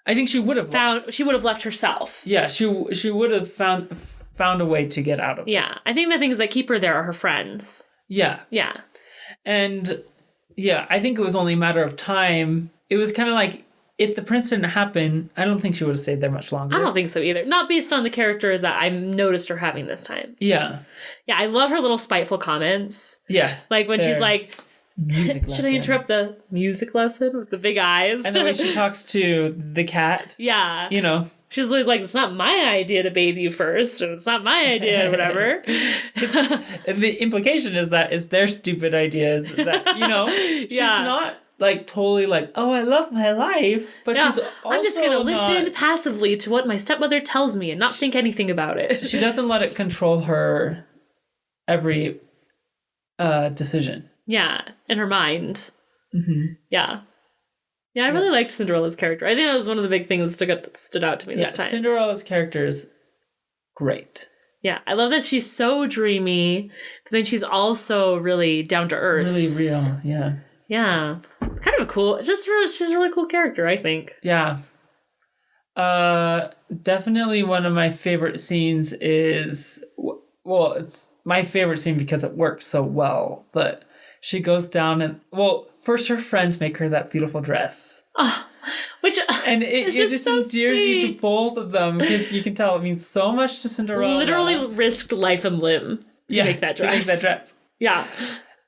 I think she would have she would have left herself. Yeah, she would have found a way to get out of it. Yeah, I think the things that keep her there are her friends. Yeah. Yeah. And, yeah, I think it was only a matter of time. It was kind of like... If the prince didn't happen, I don't think she would have stayed there much longer. I don't think so either. Not based on the character that I noticed her having this time. Yeah. Yeah, I love her little spiteful comments. Yeah. Like when she's like, music lesson. Should I interrupt the music lesson with the big eyes? And the way she talks to the cat. Yeah. You know. She's always like, it's not my idea to bathe you first, or it's not my idea, or whatever. The implication is that it's their stupid ideas that, you know, she's not like totally like, oh, I love my life, but she's also I'm just going to listen passively to what my stepmother tells me and not think anything about it. She doesn't let it control her every decision. Yeah, in her mind. Mm-hmm. Yeah. Yeah, I really liked Cinderella's character. I think that was one of the big things that stood out to me this time. Cinderella's character is great. Yeah, I love that she's so dreamy, but then she's also really down to earth. Really real, yeah. Yeah. It's kind of she's a really cool character, I think. Yeah. Definitely one of my favorite scenes is, well, it's my favorite scene because it works so well, but she goes down and, well, first her friends make her that beautiful dress. Oh, which and it just so endears sweet. you to both of them because you can tell it means so much to Cinderella. Literally risked life and limb to make that dress. Yeah.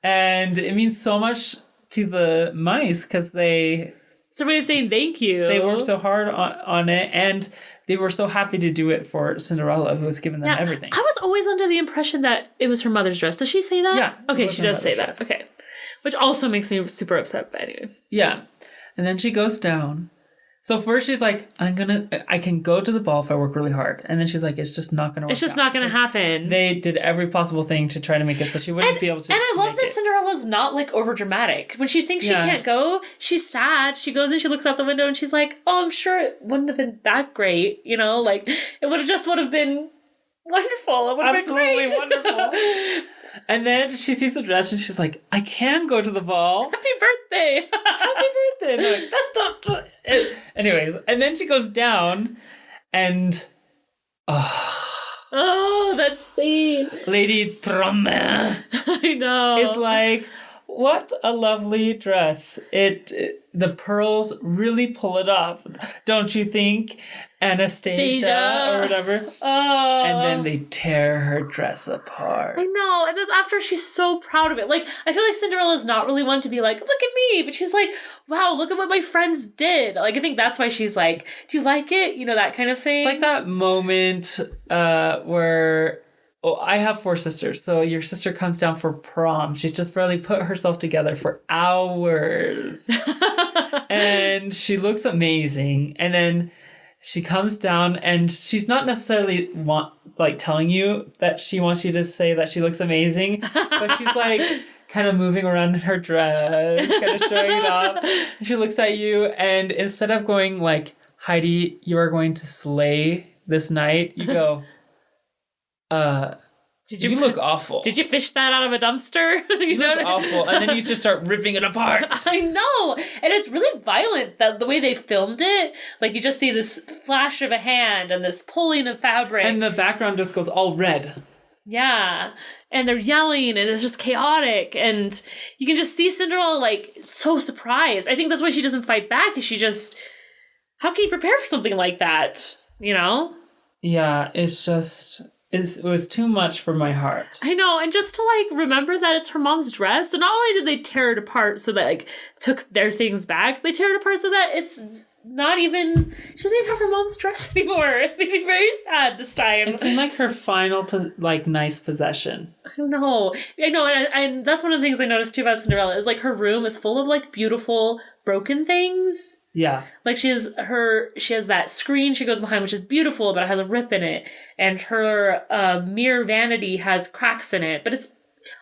And it means so much to the mice because it's a way of saying thank you. They worked so hard on it, and they were so happy to do it for Cinderella, who has given them everything. I was always under the impression that it was her mother's dress. Does she say that? Yeah. Okay, she does say that. Okay. Which also makes me super upset, but anyway. Yeah. And then she goes down. So first she's like, I can go to the ball if I work really hard. And then she's like, it's just not going to work. It's just not going to happen. They did every possible thing to try to make it so she wouldn't be able to. And I love that Cinderella's not like over dramatic. When she thinks she can't go, she's sad. She goes and she looks out the window and she's like, oh, I'm sure it wouldn't have been that great. You know, like it would have been wonderful. It would have been great. Absolutely wonderful. And then she sees the dress and she's like, I can go to the ball. Happy birthday. Happy birthday. And I'm like, that's not... Anyways, and then she goes down and... Oh, that scene. Lady Trommer I know. is like, what a lovely dress. The pearls really pull it off. Don't you think? Anastasia or whatever. Oh. And then they tear her dress apart. I know. And that's after she's so proud of it. Like, I feel like Cinderella's not really one to be like, look at me. But she's like, wow, look at what my friends did. Like, I think that's why she's like, do you like it? You know, that kind of thing. It's like that moment where... Oh, I have 4 sisters, so your sister comes down for prom. She's just barely put herself together for hours. And she looks amazing. And then she comes down and she's not necessarily telling you that she wants you to say that she looks amazing, but she's like kind of moving around in her dress, kind of showing it off. And she looks at you and instead of going like, Heidi, you are going to slay this night, you go... you look awful. Did you fish that out of a dumpster? You look awful. And then you just start ripping it apart. I know. And it's really violent, the way they filmed it. Like, you just see this flash of a hand and this pulling of fabric. And the background just goes all red. Yeah. And they're yelling, and it's just chaotic. And you can just see Cinderella, like, so surprised. I think that's why she doesn't fight back, is she just... How can you prepare for something like that? You know? Yeah, it's just... It was too much for my heart. I know, and just to, like, remember that it's her mom's dress, and not only did they tear it apart so that, like, took their things back, they tear it apart so that it's not even... She doesn't even have her mom's dress anymore. It made me very sad this time. It seemed like her final, nice possession. I don't know. I know, and that's one of the things I noticed, too, about Cinderella, is, like, her room is full of, like, beautiful broken things. Yeah. Like, she has that screen she goes behind, which is beautiful, but it has a rip in it. And her mirror vanity has cracks in it. But it's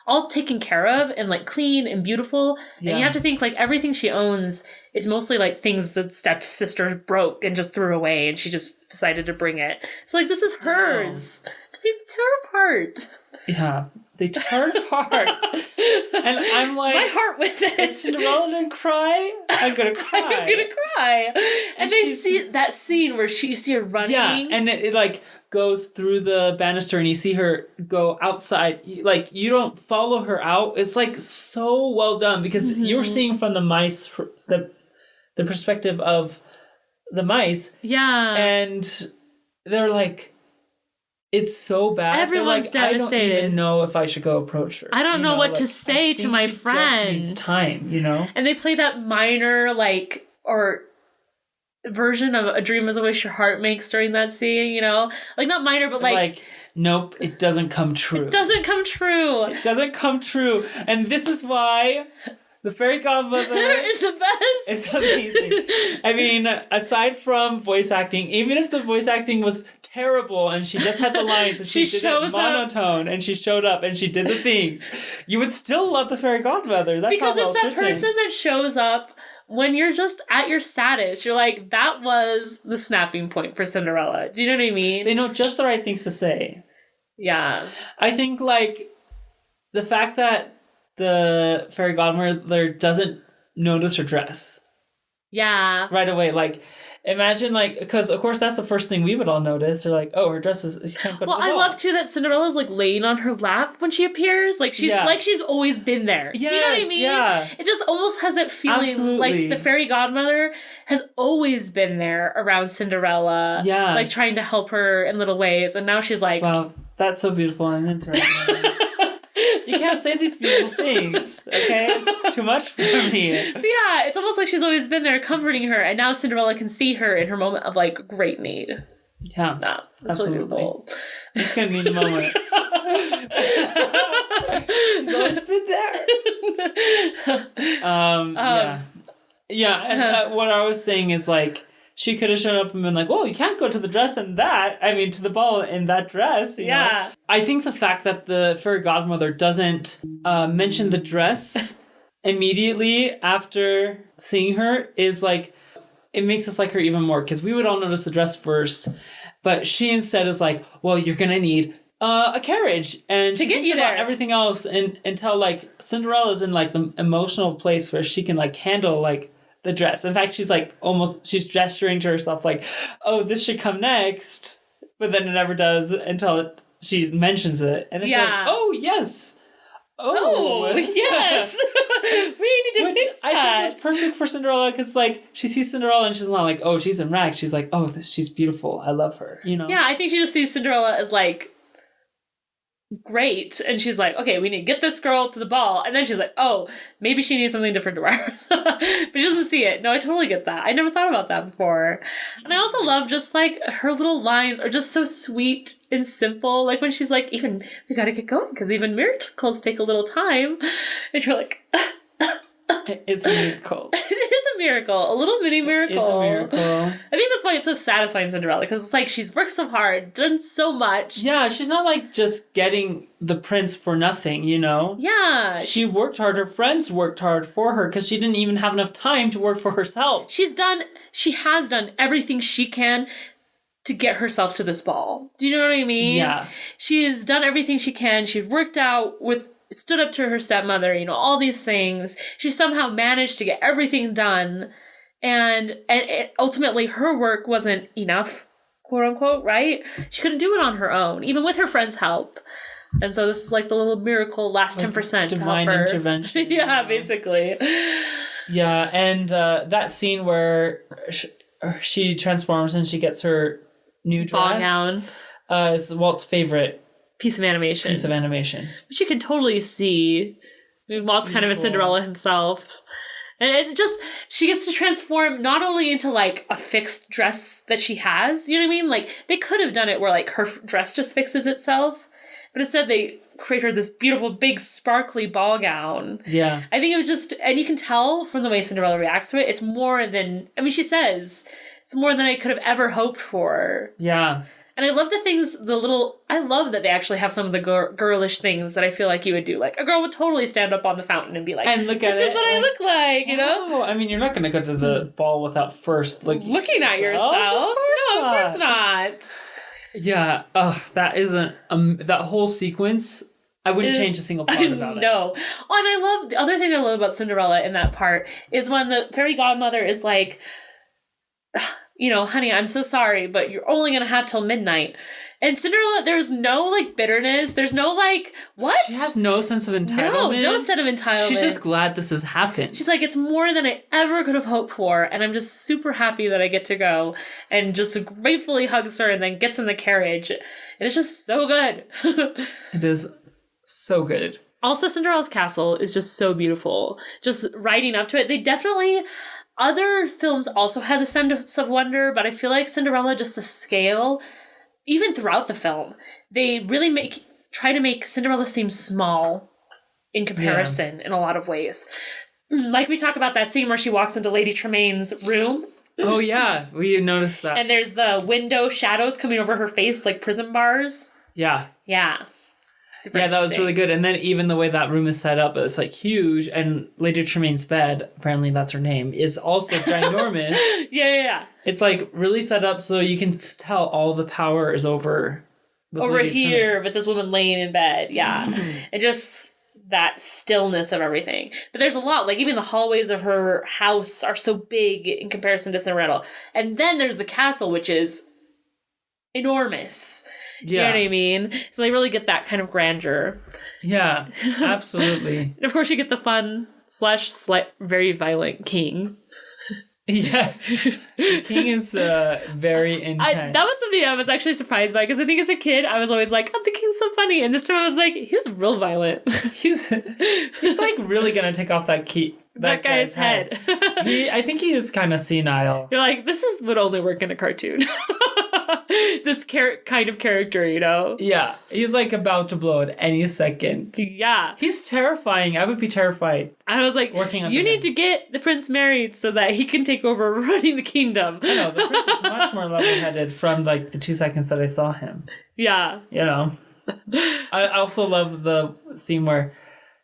all taken care of and, like, clean and beautiful. Yeah. And you have to think, like, everything she owns is mostly, like, things that stepsister broke and just threw away. And she just decided to bring it. So, like, this is hers. Oh. They tear it apart. Yeah. They tear it apart. And I'm like... My heart with it. If Cinderella didn't cry, I'm going to cry. I'm going to cry. And they see that scene where you see her running. Yeah, and it like, goes through the banister and you see her go outside. Like, you don't follow her out. It's, like, so well done because you're seeing from the mice, the perspective of the mice. Yeah. And they're like... it's so bad. Everyone's They're like, devastated. I don't even know if I should go approach her. I don't know what to like, say I to think my she just friend. needs time, you know? And they play that minor, like, or version of A Dream is a Wish Your Heart Makes during that scene, you know? Like, not minor, but like nope, it doesn't come true. It doesn't come true. It doesn't come true. And this is why the fairy godmother is the best. It's amazing. I mean, aside from voice acting, even if the voice acting was terrible and she just had the lines and she did it monotone and she showed up and she did the things, you would still love the fairy godmother. That's because how it's that written. person that shows up when you're just at your saddest. You're like, that was the snapping point for Cinderella. Do you know what I mean? They know just the right things to say. Yeah. I think, like, the fact that the fairy godmother doesn't notice her dress. Yeah. Right away. Like, imagine, like, because, of course, that's the first thing we would all notice. They're like, oh, her dress is... You can't go to the ball. I love, too, that Cinderella's, like, laying on her lap when she appears. Like, she's always been there. Yes, do you know what I mean? Yeah. It just almost has that feeling Absolutely. like the fairy godmother has always been there around Cinderella. Yeah. Like, trying to help her in little ways. And now she's like... Wow, that's so beautiful and interesting. You can't say these beautiful things, okay? It's just too much for me. But yeah, it's almost like she's always been there comforting her, and now Cinderella can see her in her moment of, like, great need. Yeah, nah, that's absolutely. Really beautiful. It's gonna be the moment. She's always been there. Yeah, and what I was saying is, like, she could have shown up and been like, "Oh, you can't go to the dress in that. I mean, to the ball in that dress." You know? I think the fact that the fairy godmother doesn't mention the dress immediately after seeing her is like, it makes us like her even more, because we would all notice the dress first, but she instead is like, "Well, you're gonna need a carriage," and she thinks about everything else, and until like Cinderella's in like the emotional place where she can like handle like the dress. In fact, she's like she's gesturing to herself like, "Oh, this should come next," but then it never does until she mentions it, and then she's like, "Oh yes, oh yes, we need to fix that." I think it's perfect for Cinderella, because like she sees Cinderella and she's not like, "Oh, she's in rags." She's like, "Oh, she's beautiful. I love her." You know? Yeah, I think she just sees Cinderella as like great, and she's like, okay, we need to get this girl to the ball, and then she's like, oh, maybe she needs something different to wear. But she doesn't see it. No, I totally get that. I never thought about that before. And I also love just like her little lines are just so sweet and simple, like when she's like, even we gotta get going because even miracles take a little time, and you're like it's a miracle. It is a miracle. A little mini miracle. It's a miracle. I think that's why it's so satisfying, Cinderella, because it's like she's worked so hard, done so much. Yeah, she's not like just getting the prince for nothing, you know? Yeah. She worked hard. Her friends worked hard for her because she didn't even have enough time to work for herself. She has done everything she can to get herself to this ball. Do you know what I mean? Yeah. She has done everything she can. She's worked out stood up to her stepmother, you know, all these things. She somehow managed to get everything done. And ultimately her work wasn't enough, quote unquote, right? She couldn't do it on her own, even with her friends' help. And so this is like the little miracle last 10% divine to help her. Intervention. Yeah, basically. Yeah, and that scene where she transforms and she gets her new dress. Ball gown. Is Walt's favorite piece of animation. Which you can totally see. I mean, Walt's kind of a Cinderella himself. And she gets to transform not only into like a fixed dress that she has, you know what I mean? Like they could have done it where like her dress just fixes itself, but instead they create her this beautiful big sparkly ball gown. Yeah. I think it was just, and you can tell from the way Cinderella reacts to it, it's more than, I mean, she says, it's more than I could have ever hoped for. Yeah. And I love I love that they actually have some of the girlish things that I feel like you would do. Like, a girl would totally stand up on the fountain and be like, and look at this is what I look like, you know? Oh, I mean, you're not going to go to the ball without first looking at yourself. No, of course not. Yeah. That isn't, that whole sequence, I wouldn't change a single part about it. No. Oh, and the other thing I love about Cinderella in that part is when the fairy godmother is like, you know, honey, I'm so sorry, but you're only going to have till midnight. And Cinderella, there's no, like, bitterness. There's no, like, what? She has no sense of entitlement. No sense of entitlement. She's just glad this has happened. She's like, it's more than I ever could have hoped for, and I'm just super happy that I get to go, and just gratefully hugs her and then gets in the carriage. And it's just so good. It is so good. Also, Cinderella's castle is just so beautiful. Just riding up to it. They definitely... Other films also had the sense of wonder, but I feel like Cinderella, just the scale... Even throughout the film, they really try to make Cinderella seem small in comparison in a lot of ways. Like we talk about that scene where she walks into Lady Tremaine's room. Oh, yeah. We noticed that. And there's the window shadows coming over her face like prison bars. Yeah. Yeah. Yeah, that was really good. And then even the way that room is set up, it's like huge. And Lady Tremaine's bed, apparently that's her name, is also ginormous. Yeah. It's like really set up so you can tell all the power is over Lady here Tremaine. With this woman laying in bed. Yeah. And just that stillness of everything. But there's a lot, like even the hallways of her house are so big in comparison to Cinderella. And then there's the castle, which is enormous. Yeah. You know what I mean? So they really get that kind of grandeur. Yeah, absolutely. And of course you get the fun / very violent king. Yes. The king is very intense. That was something I was actually surprised by, because I think as a kid I was always like, oh, the king's so funny. And this time I was like, he's real violent. He's like really going to take off that guy's head. I think he is kind of senile. You're like, this would only work in a cartoon. This kind of character, you know? Yeah. He's like about to blow at any second. Yeah. He's terrifying. I would be terrified. I was like, you need to get the prince married so that he can take over running the kingdom. I know, the prince is much more level-headed from like the 2 seconds that I saw him. Yeah. You know? I also love the scene where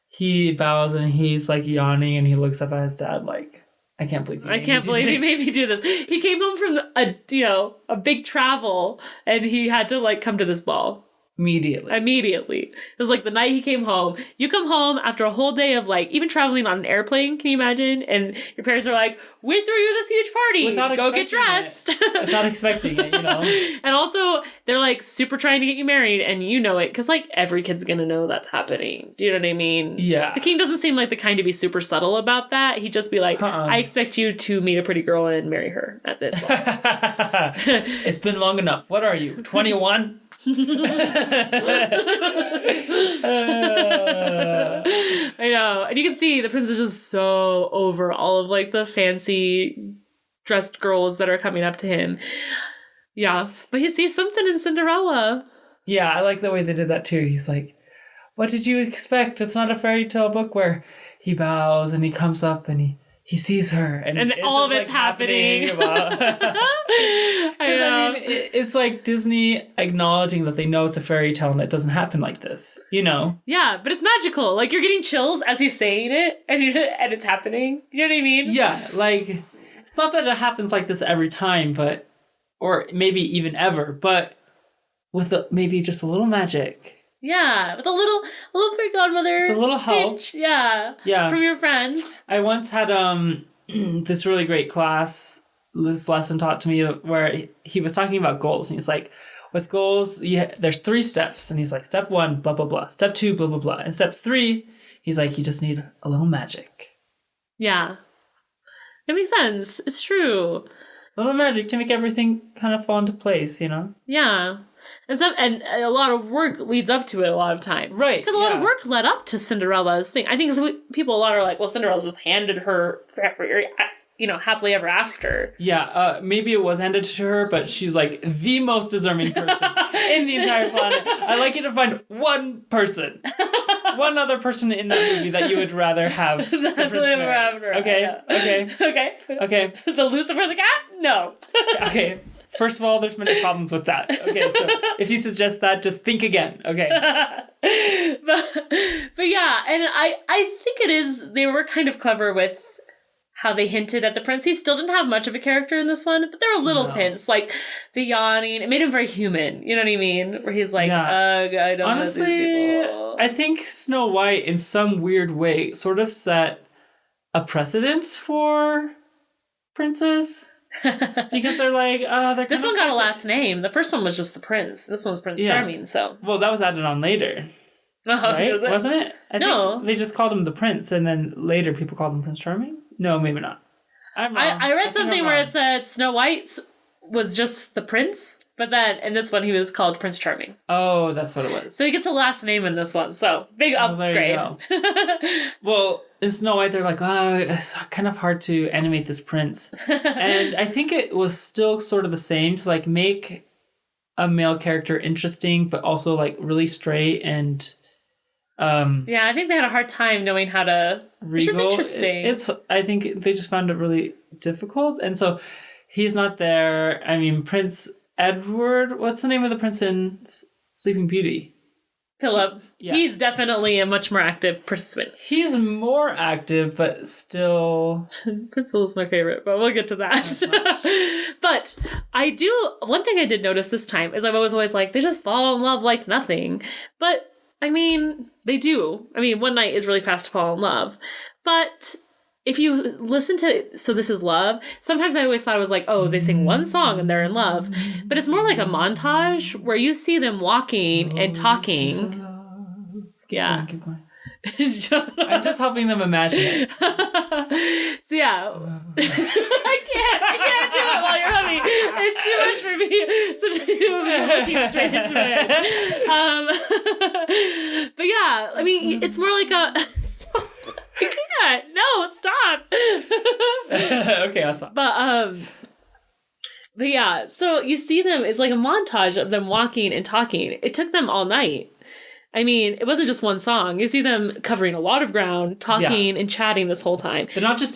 he bows and he's like yawning and he looks up at his dad like, I can't believe he made me do this. He came home from a big travel and he had to like come to this ball. Immediately. It was like the night he came home. You come home after a whole day of like even traveling on an airplane, can you imagine? And your parents are like, we threw you this huge party. Go get dressed. Without expecting it, you know. And also they're like super trying to get you married and you know it because like every kid's gonna know that's happening. Do you know what I mean? Yeah. The king doesn't seem like the kind to be super subtle about that. He'd just be like, I expect you to meet a pretty girl and marry her at this point. It's been long enough. What are you, 21? I know, and you can see the prince is just so over all of like the fancy dressed girls that are coming up to him. Yeah, but he sees something in Cinderella. Yeah, I like the way they did that too. He's like, what did you expect? It's not a fairy tale book where he bows and he comes up and he sees her and all of it's like happening. I mean, it's like Disney acknowledging that they know it's a fairy tale and it doesn't happen like this, you know? Yeah, but it's magical. Like you're getting chills as he's saying it and it's happening. You know what I mean? Yeah, like it's not that it happens like this every time, or maybe even ever, but with maybe just a little magic. Yeah, with a little fairy godmother. With a little help. Pinch, yeah. From your friends. I once had this really great this lesson taught to me where he was talking about goals. And he's like, with goals, there's 3 steps. And he's like, step 1, blah, blah, blah. Step 2, blah, blah, blah. And step 3, he's like, you just need a little magic. Yeah. It makes sense. It's true. A little magic to make everything kind of fall into place, you know? Yeah. And a lot of work leads up to it a lot of times. Right. Because a lot of work led up to Cinderella's thing. I think people a lot are like, well, Cinderella just handed her, happily ever after. Yeah, maybe it was handed to her, but she's like the most deserving person in the entire planet. I'd like you to find one person. One other person in that movie that you would rather have. Okay. The Lucifer the cat? No. Okay. First of all, there's many problems with that. Okay, so if you suggest that, just think again. Okay. But yeah, and I think they were kind of clever with how they hinted at the prince. He still didn't have much of a character in this one, but there were little hints, like the yawning. It made him very human. You know what I mean? Where he's like, I don't honestly, know these people. I think Snow White, in some weird way, sort of set a precedence for princes. Because they're like, they're This one got a last name. The first one was just the prince. This one's Prince Charming, so. Well, that was added on later. Right? Wasn't it? I think they just called him the prince, and then later people called him Prince Charming? No, maybe not. I'm wrong. I read something where it said Snow White was just the prince, but then in this one he was called Prince Charming. Oh, that's what it was. So he gets a last name in this one, so big upgrade. There you go. Well, in Snow White, they're like, oh, it's kind of hard to animate this prince. And I think it was still sort of the same to like make a male character interesting, but also like really straight and... yeah, I think they had a hard time knowing how to... Which is interesting. I think they just found it really difficult. And so he's not there. I mean, Prince Edward... What's the name of the prince in Sleeping Beauty? Philip. Yeah. He's definitely a much more active participant. He's more active, but still... Prince Will is my favorite, but we'll get to that. But one thing I did notice this time is I was always like, they just fall in love like nothing. But... I mean, they do. I mean, one night is really fast to fall in love. But if you listen to So This Is Love, sometimes I always thought it was like, oh, they sing one song and they're in love. But it's more like a montage where you see them walking and talking. Yeah. Keep going. I'm just helping them imagine it. So yeah. I can't do it while you're humming. It's too much for me. Such a human being looking straight into it. But yeah, I mean, it's more like a... I can't. No, stop. Okay, I'll stop. But yeah, so you see them, it's like a montage of them walking and talking. It took them all night. I mean, it wasn't just one song. You see them covering a lot of ground, talking and chatting this whole time. They're not just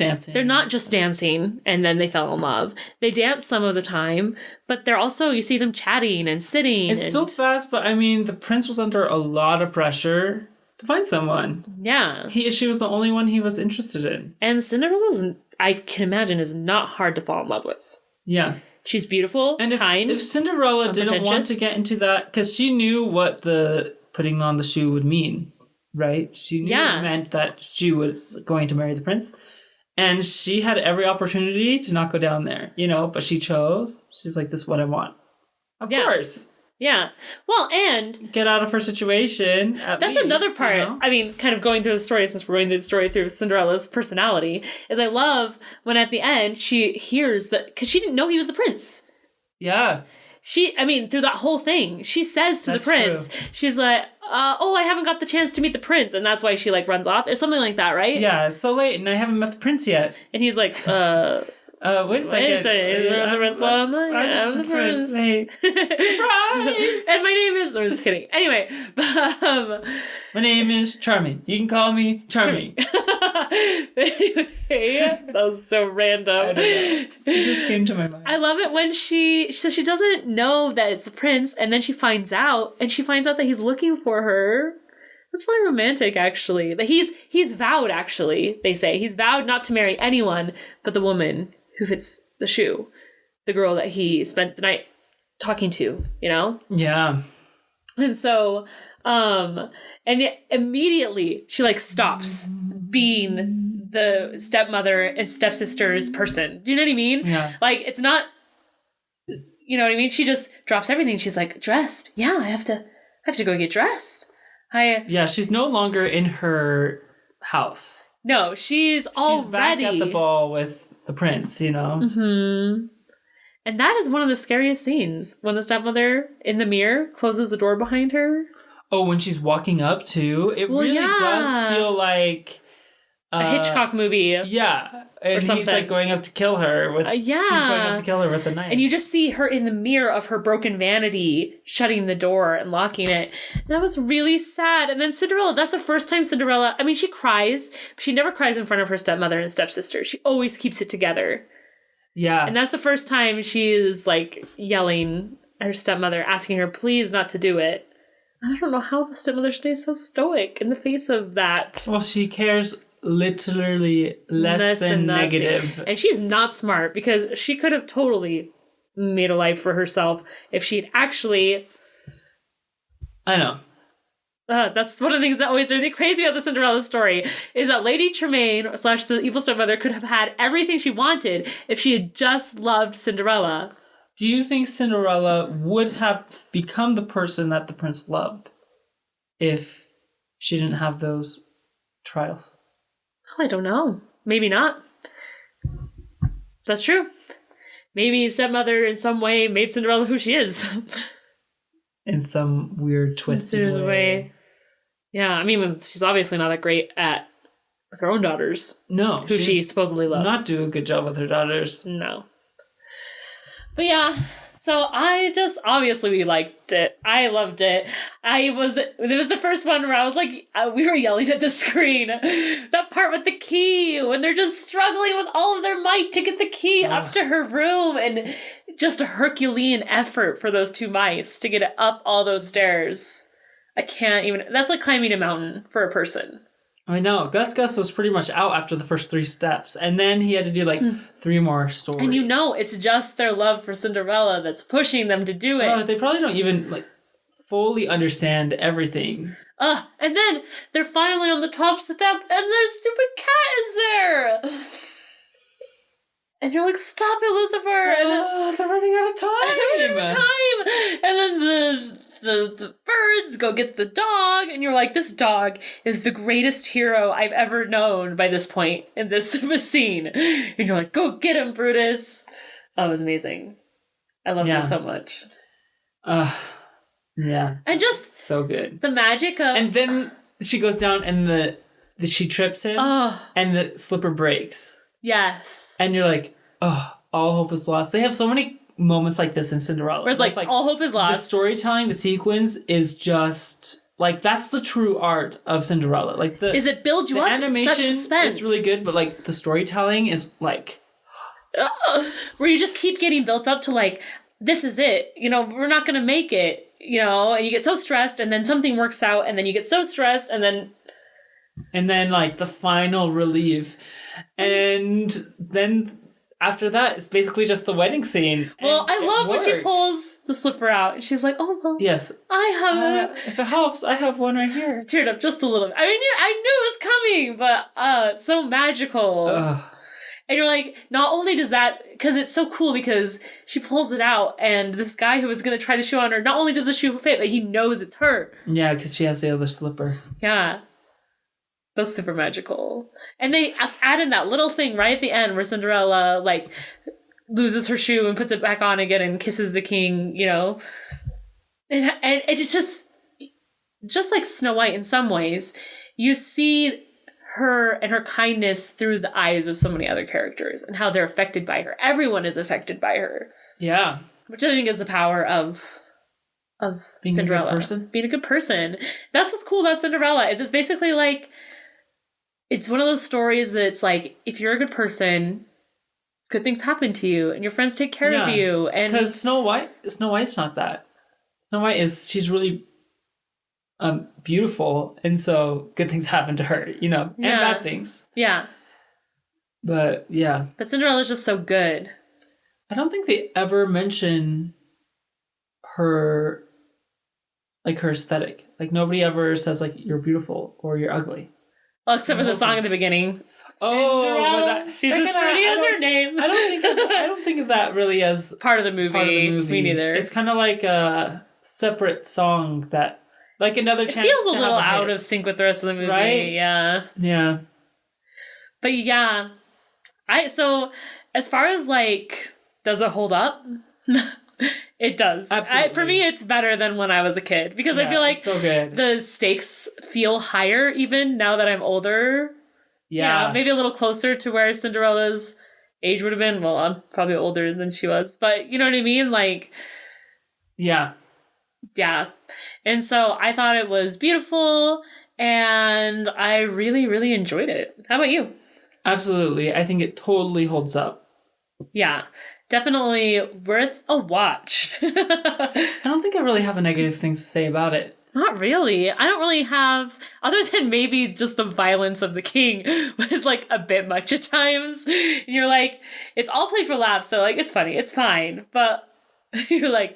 dancing. And then they fell in love. They dance some of the time, but they're also, you see them chatting and sitting. It's still fast, but I mean, the prince was under a lot of pressure to find someone. Yeah. She was the only one he was interested in. And Cinderella, I can imagine, is not hard to fall in love with. Yeah. She's beautiful, and kind. If Cinderella didn't want to get into that, because she knew what the putting on the shoe would mean, right? She knew it meant that she was going to marry the prince. And she had every opportunity to not go down there, but she chose. She's like, this is what I want. Of course. Yeah. Well, and... get out of her situation, That's another part. I mean, kind of going through the story, since we're going through the story through Cinderella's personality, is I love when at the end she hears that... Because she didn't know he was the prince. Yeah. Through that whole thing, she says to the prince, she's like, I haven't got the chance to meet the prince. And that's why she, runs off. Or something like that, right? Yeah, it's so late and I haven't met the prince yet. And he's like, wait a second. Is there the prince on the... I'm the prince. Hey. Surprise! And my name is... No, I'm just kidding. Anyway. My name is Charming. You can call me Charming. Anyway, that was so random. It just came to my mind. I love it when she doesn't know that it's the prince, and then she finds out that he's looking for her. That's really romantic, actually. That he's vowed, actually, they say. He's vowed not to marry anyone but the woman who fits the shoe. The girl that he spent the night talking to, Yeah. And so, and immediately she, stops being the stepmother and stepsister's person. Do you know what I mean? Yeah. It's not, you know what I mean? She just drops everything. She's like, dressed. Yeah, I have to go get dressed. Yeah, she's no longer in her house. No, she's back at the ball with the prince, Mm-hmm. And that is one of the scariest scenes, when the stepmother in the mirror closes the door behind her. Oh, when she's walking up too, it really does feel like a Hitchcock movie. Yeah. And he's going up to kill her with she's going up to kill her with a knife. And you just see her in the mirror of her broken vanity, shutting the door and locking it. And that was really sad. And then Cinderella, that's the first time Cinderella, she cries, but she never cries in front of her stepmother and stepsister. She always keeps it together. Yeah. And that's the first time she is yelling at her stepmother, asking her please not to do it. I don't know how the stepmother stays so stoic in the face of that. Well, she cares literally less than negative. And she's not smart, because she could have totally made a life for herself if she'd actually... I know. That's one of the things that always drives me crazy about the Cinderella story, is that Lady Tremaine / the evil stepmother could have had everything she wanted if she had just loved Cinderella. Do you think Cinderella would have become the person that the prince loved if she didn't have those trials? Oh, I don't know. Maybe not. That's true. Maybe stepmother in some way made Cinderella who she is. In some weird twisted way. Yeah, I mean, she's obviously not that great at her own daughters. No. Who she supposedly loves. Not do a good job with her daughters. No. But yeah, so I just, obviously we liked it. I loved it. It was the first one where I was like, we were yelling at the screen. That part with the key, when they're just struggling with all of their might to get the key up to her room, and just a Herculean effort for those two mice to get it up all those stairs. I can't even, that's like climbing a mountain for a person. I know. Gus was pretty much out after the first 3 steps. And then he had to do 3 more stories. And it's just their love for Cinderella that's pushing them to do it. They probably don't even fully understand everything. And then they're finally on the top step and their stupid cat is there. And you're like, stop it, Lucifer. And they're running out of time. And then the birds go get the dog, and you're like, this dog is the greatest hero I've ever known by this point in this scene. And you're like, go get him, Brutus. Oh, it was amazing. I loved it so much. Yeah. And just so good. The magic of... And then she goes down and she trips him, and the slipper breaks. Yes. And you're like, oh, all hope is lost. They have so many moments like this in Cinderella. Where it's like all hope is lost. The storytelling, the sequence is just that's the true art of Cinderella. Is it builds you up? The animation such suspense. is really good, but the storytelling is where you just keep getting built up to this is it. We're not gonna make it. And you get so stressed, and then something works out, and then you get so stressed, and then the final relief, and then. After that, it's basically just the wedding scene. Well, I love when she pulls the slipper out. And she's like, oh, well, yes, I have it. If it helps, I have one right here. Teared up just a little bit. I mean, I knew it was coming, but so magical. And you're like, not only does that, because it's so cool because she pulls it out, and this guy who was going to try the shoe on her, not only does the shoe fit, but he knows it's her. Yeah, because she has the other slipper. Yeah. That's super magical. And they add in that little thing right at the end where Cinderella, loses her shoe and puts it back on again and kisses the king, And it's just like Snow White in some ways. You see her and her kindness through the eyes of so many other characters and how they're affected by her. Everyone is affected by her. Yeah. Which I think is the power of being Cinderella. A good person. Being a good person. That's what's cool about Cinderella, is it's basically it's one of those stories that's if you're a good person, good things happen to you, and your friends take care of you. And because Snow White's not that. Snow White she's really beautiful, and so good things happen to her, and bad things. Yeah. But yeah. But Cinderella's just so good. I don't think they ever mention her, her aesthetic. Nobody ever says you're beautiful or you're ugly. Well, except for the song at the beginning. Oh, but she's as pretty as her name. I don't think of that really as part of the movie. Me neither. It's kind of like a separate song that, another chance. It feels a little out of sync with the rest of the movie, right? Yeah. Yeah. But yeah, so as far as does it hold up? It does. Absolutely. For me, it's better than when I was a kid because I feel so good. The stakes feel higher even now that I'm older. Yeah. Maybe a little closer to where Cinderella's age would have been. Well, I'm probably older than she was, but you know what I mean? Yeah. Yeah. And so I thought it was beautiful and I really, really enjoyed it. How about you? Absolutely. I think it totally holds up. Yeah. Definitely worth a watch. I don't think I really have a negative thing to say about it. Not really. I don't really have, other than maybe just the violence of the king was a bit much at times. And you're it's all play for laughs, so it's funny, it's fine. But you're oh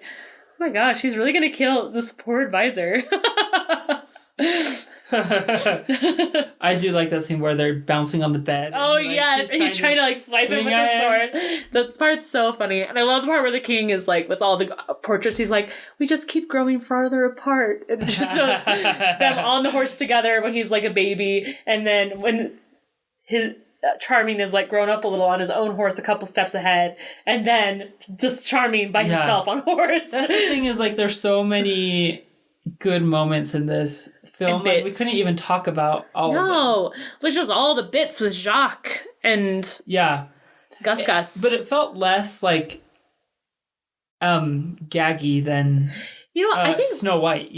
my gosh, he's really gonna kill this poor advisor. I do like that scene where they're bouncing on the bed. Oh, and, yes. He's trying to like swipe him with his sword. That part's so funny. And I love the part where the king is like, with all the portraits, he's like, we just keep growing farther apart. And it just shows them on the horse together when he's like a baby. And then when his Charming is like grown up a little on his own horse a couple steps ahead. And then just Charming by himself on horse. That's the thing is like there's so many good moments in this film. Like, we couldn't even talk about all of them. No, like just all the bits with Jacques and Gus. But it felt less like gaggy than I think Snow White.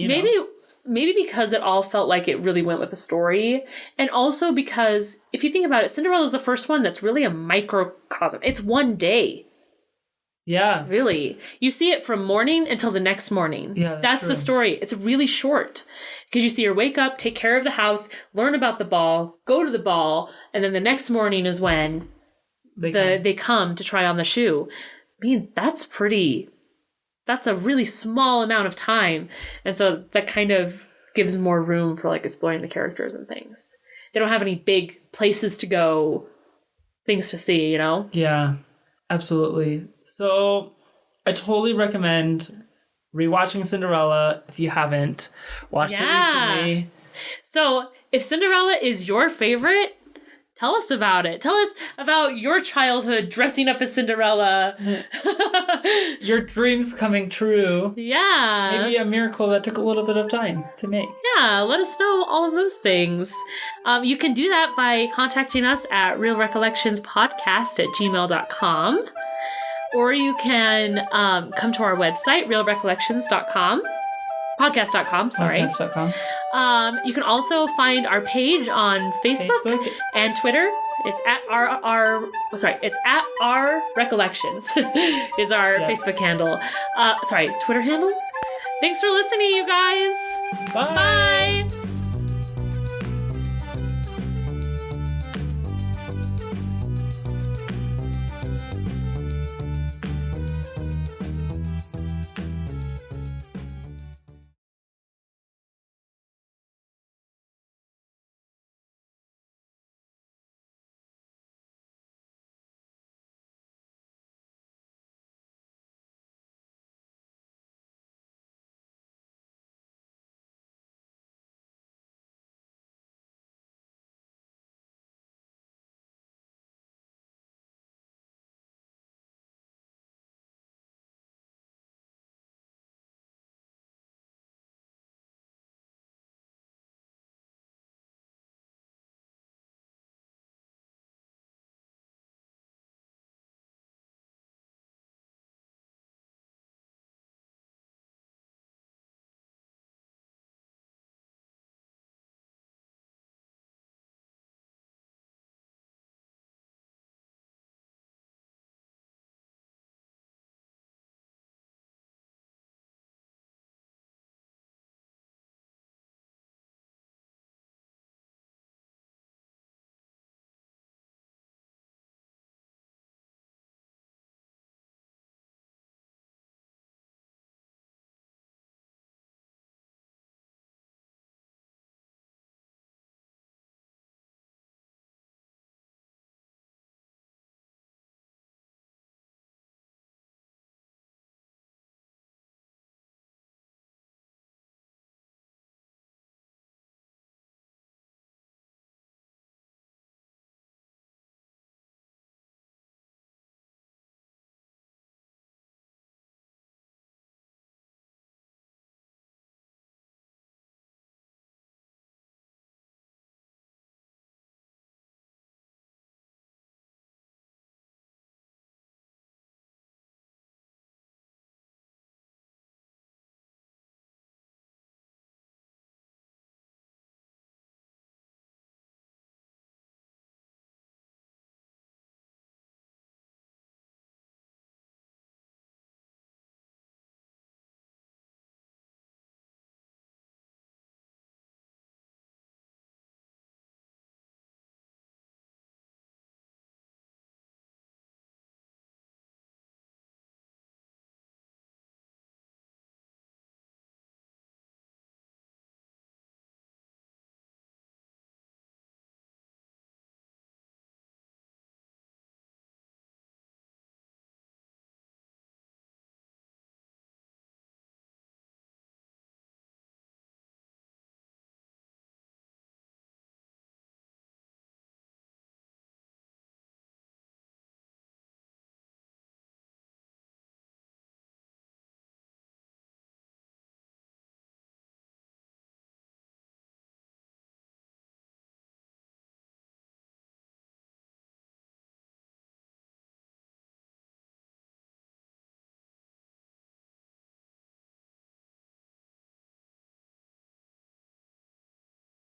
Maybe because it all felt like it really went with the story, and also because if you think about it, Cinderella is the first one that's really a microcosm. It's one day. Yeah. Really. You see it from morning until the next morning. Yeah, that's the story. It's really short. Because you see her wake up, take care of the house, learn about the ball, go to the ball, and then the next morning is when they come to try on the shoe. I mean, that's a really small amount of time. And so that kind of gives more room for like exploring the characters and things. They don't have any big places to go, things to see, Yeah. Absolutely. So I totally recommend rewatching Cinderella if you haven't watched it recently. So if Cinderella is your favorite, tell us about it. Tell us about your childhood dressing up as Cinderella. Your dreams coming true. Yeah. Maybe a miracle that took a little bit of time to make. Yeah, let us know all of those things. You can do that by contacting us at realrecollectionspodcast@gmail.com. Or you can come to our website, realrecollections.com. Podcast.com, sorry. Podcast.com. You can also find our page on Facebook and Twitter. It's at it's at our Recollections is our Facebook handle. Twitter handle. Thanks for listening, you guys. Bye. Bye.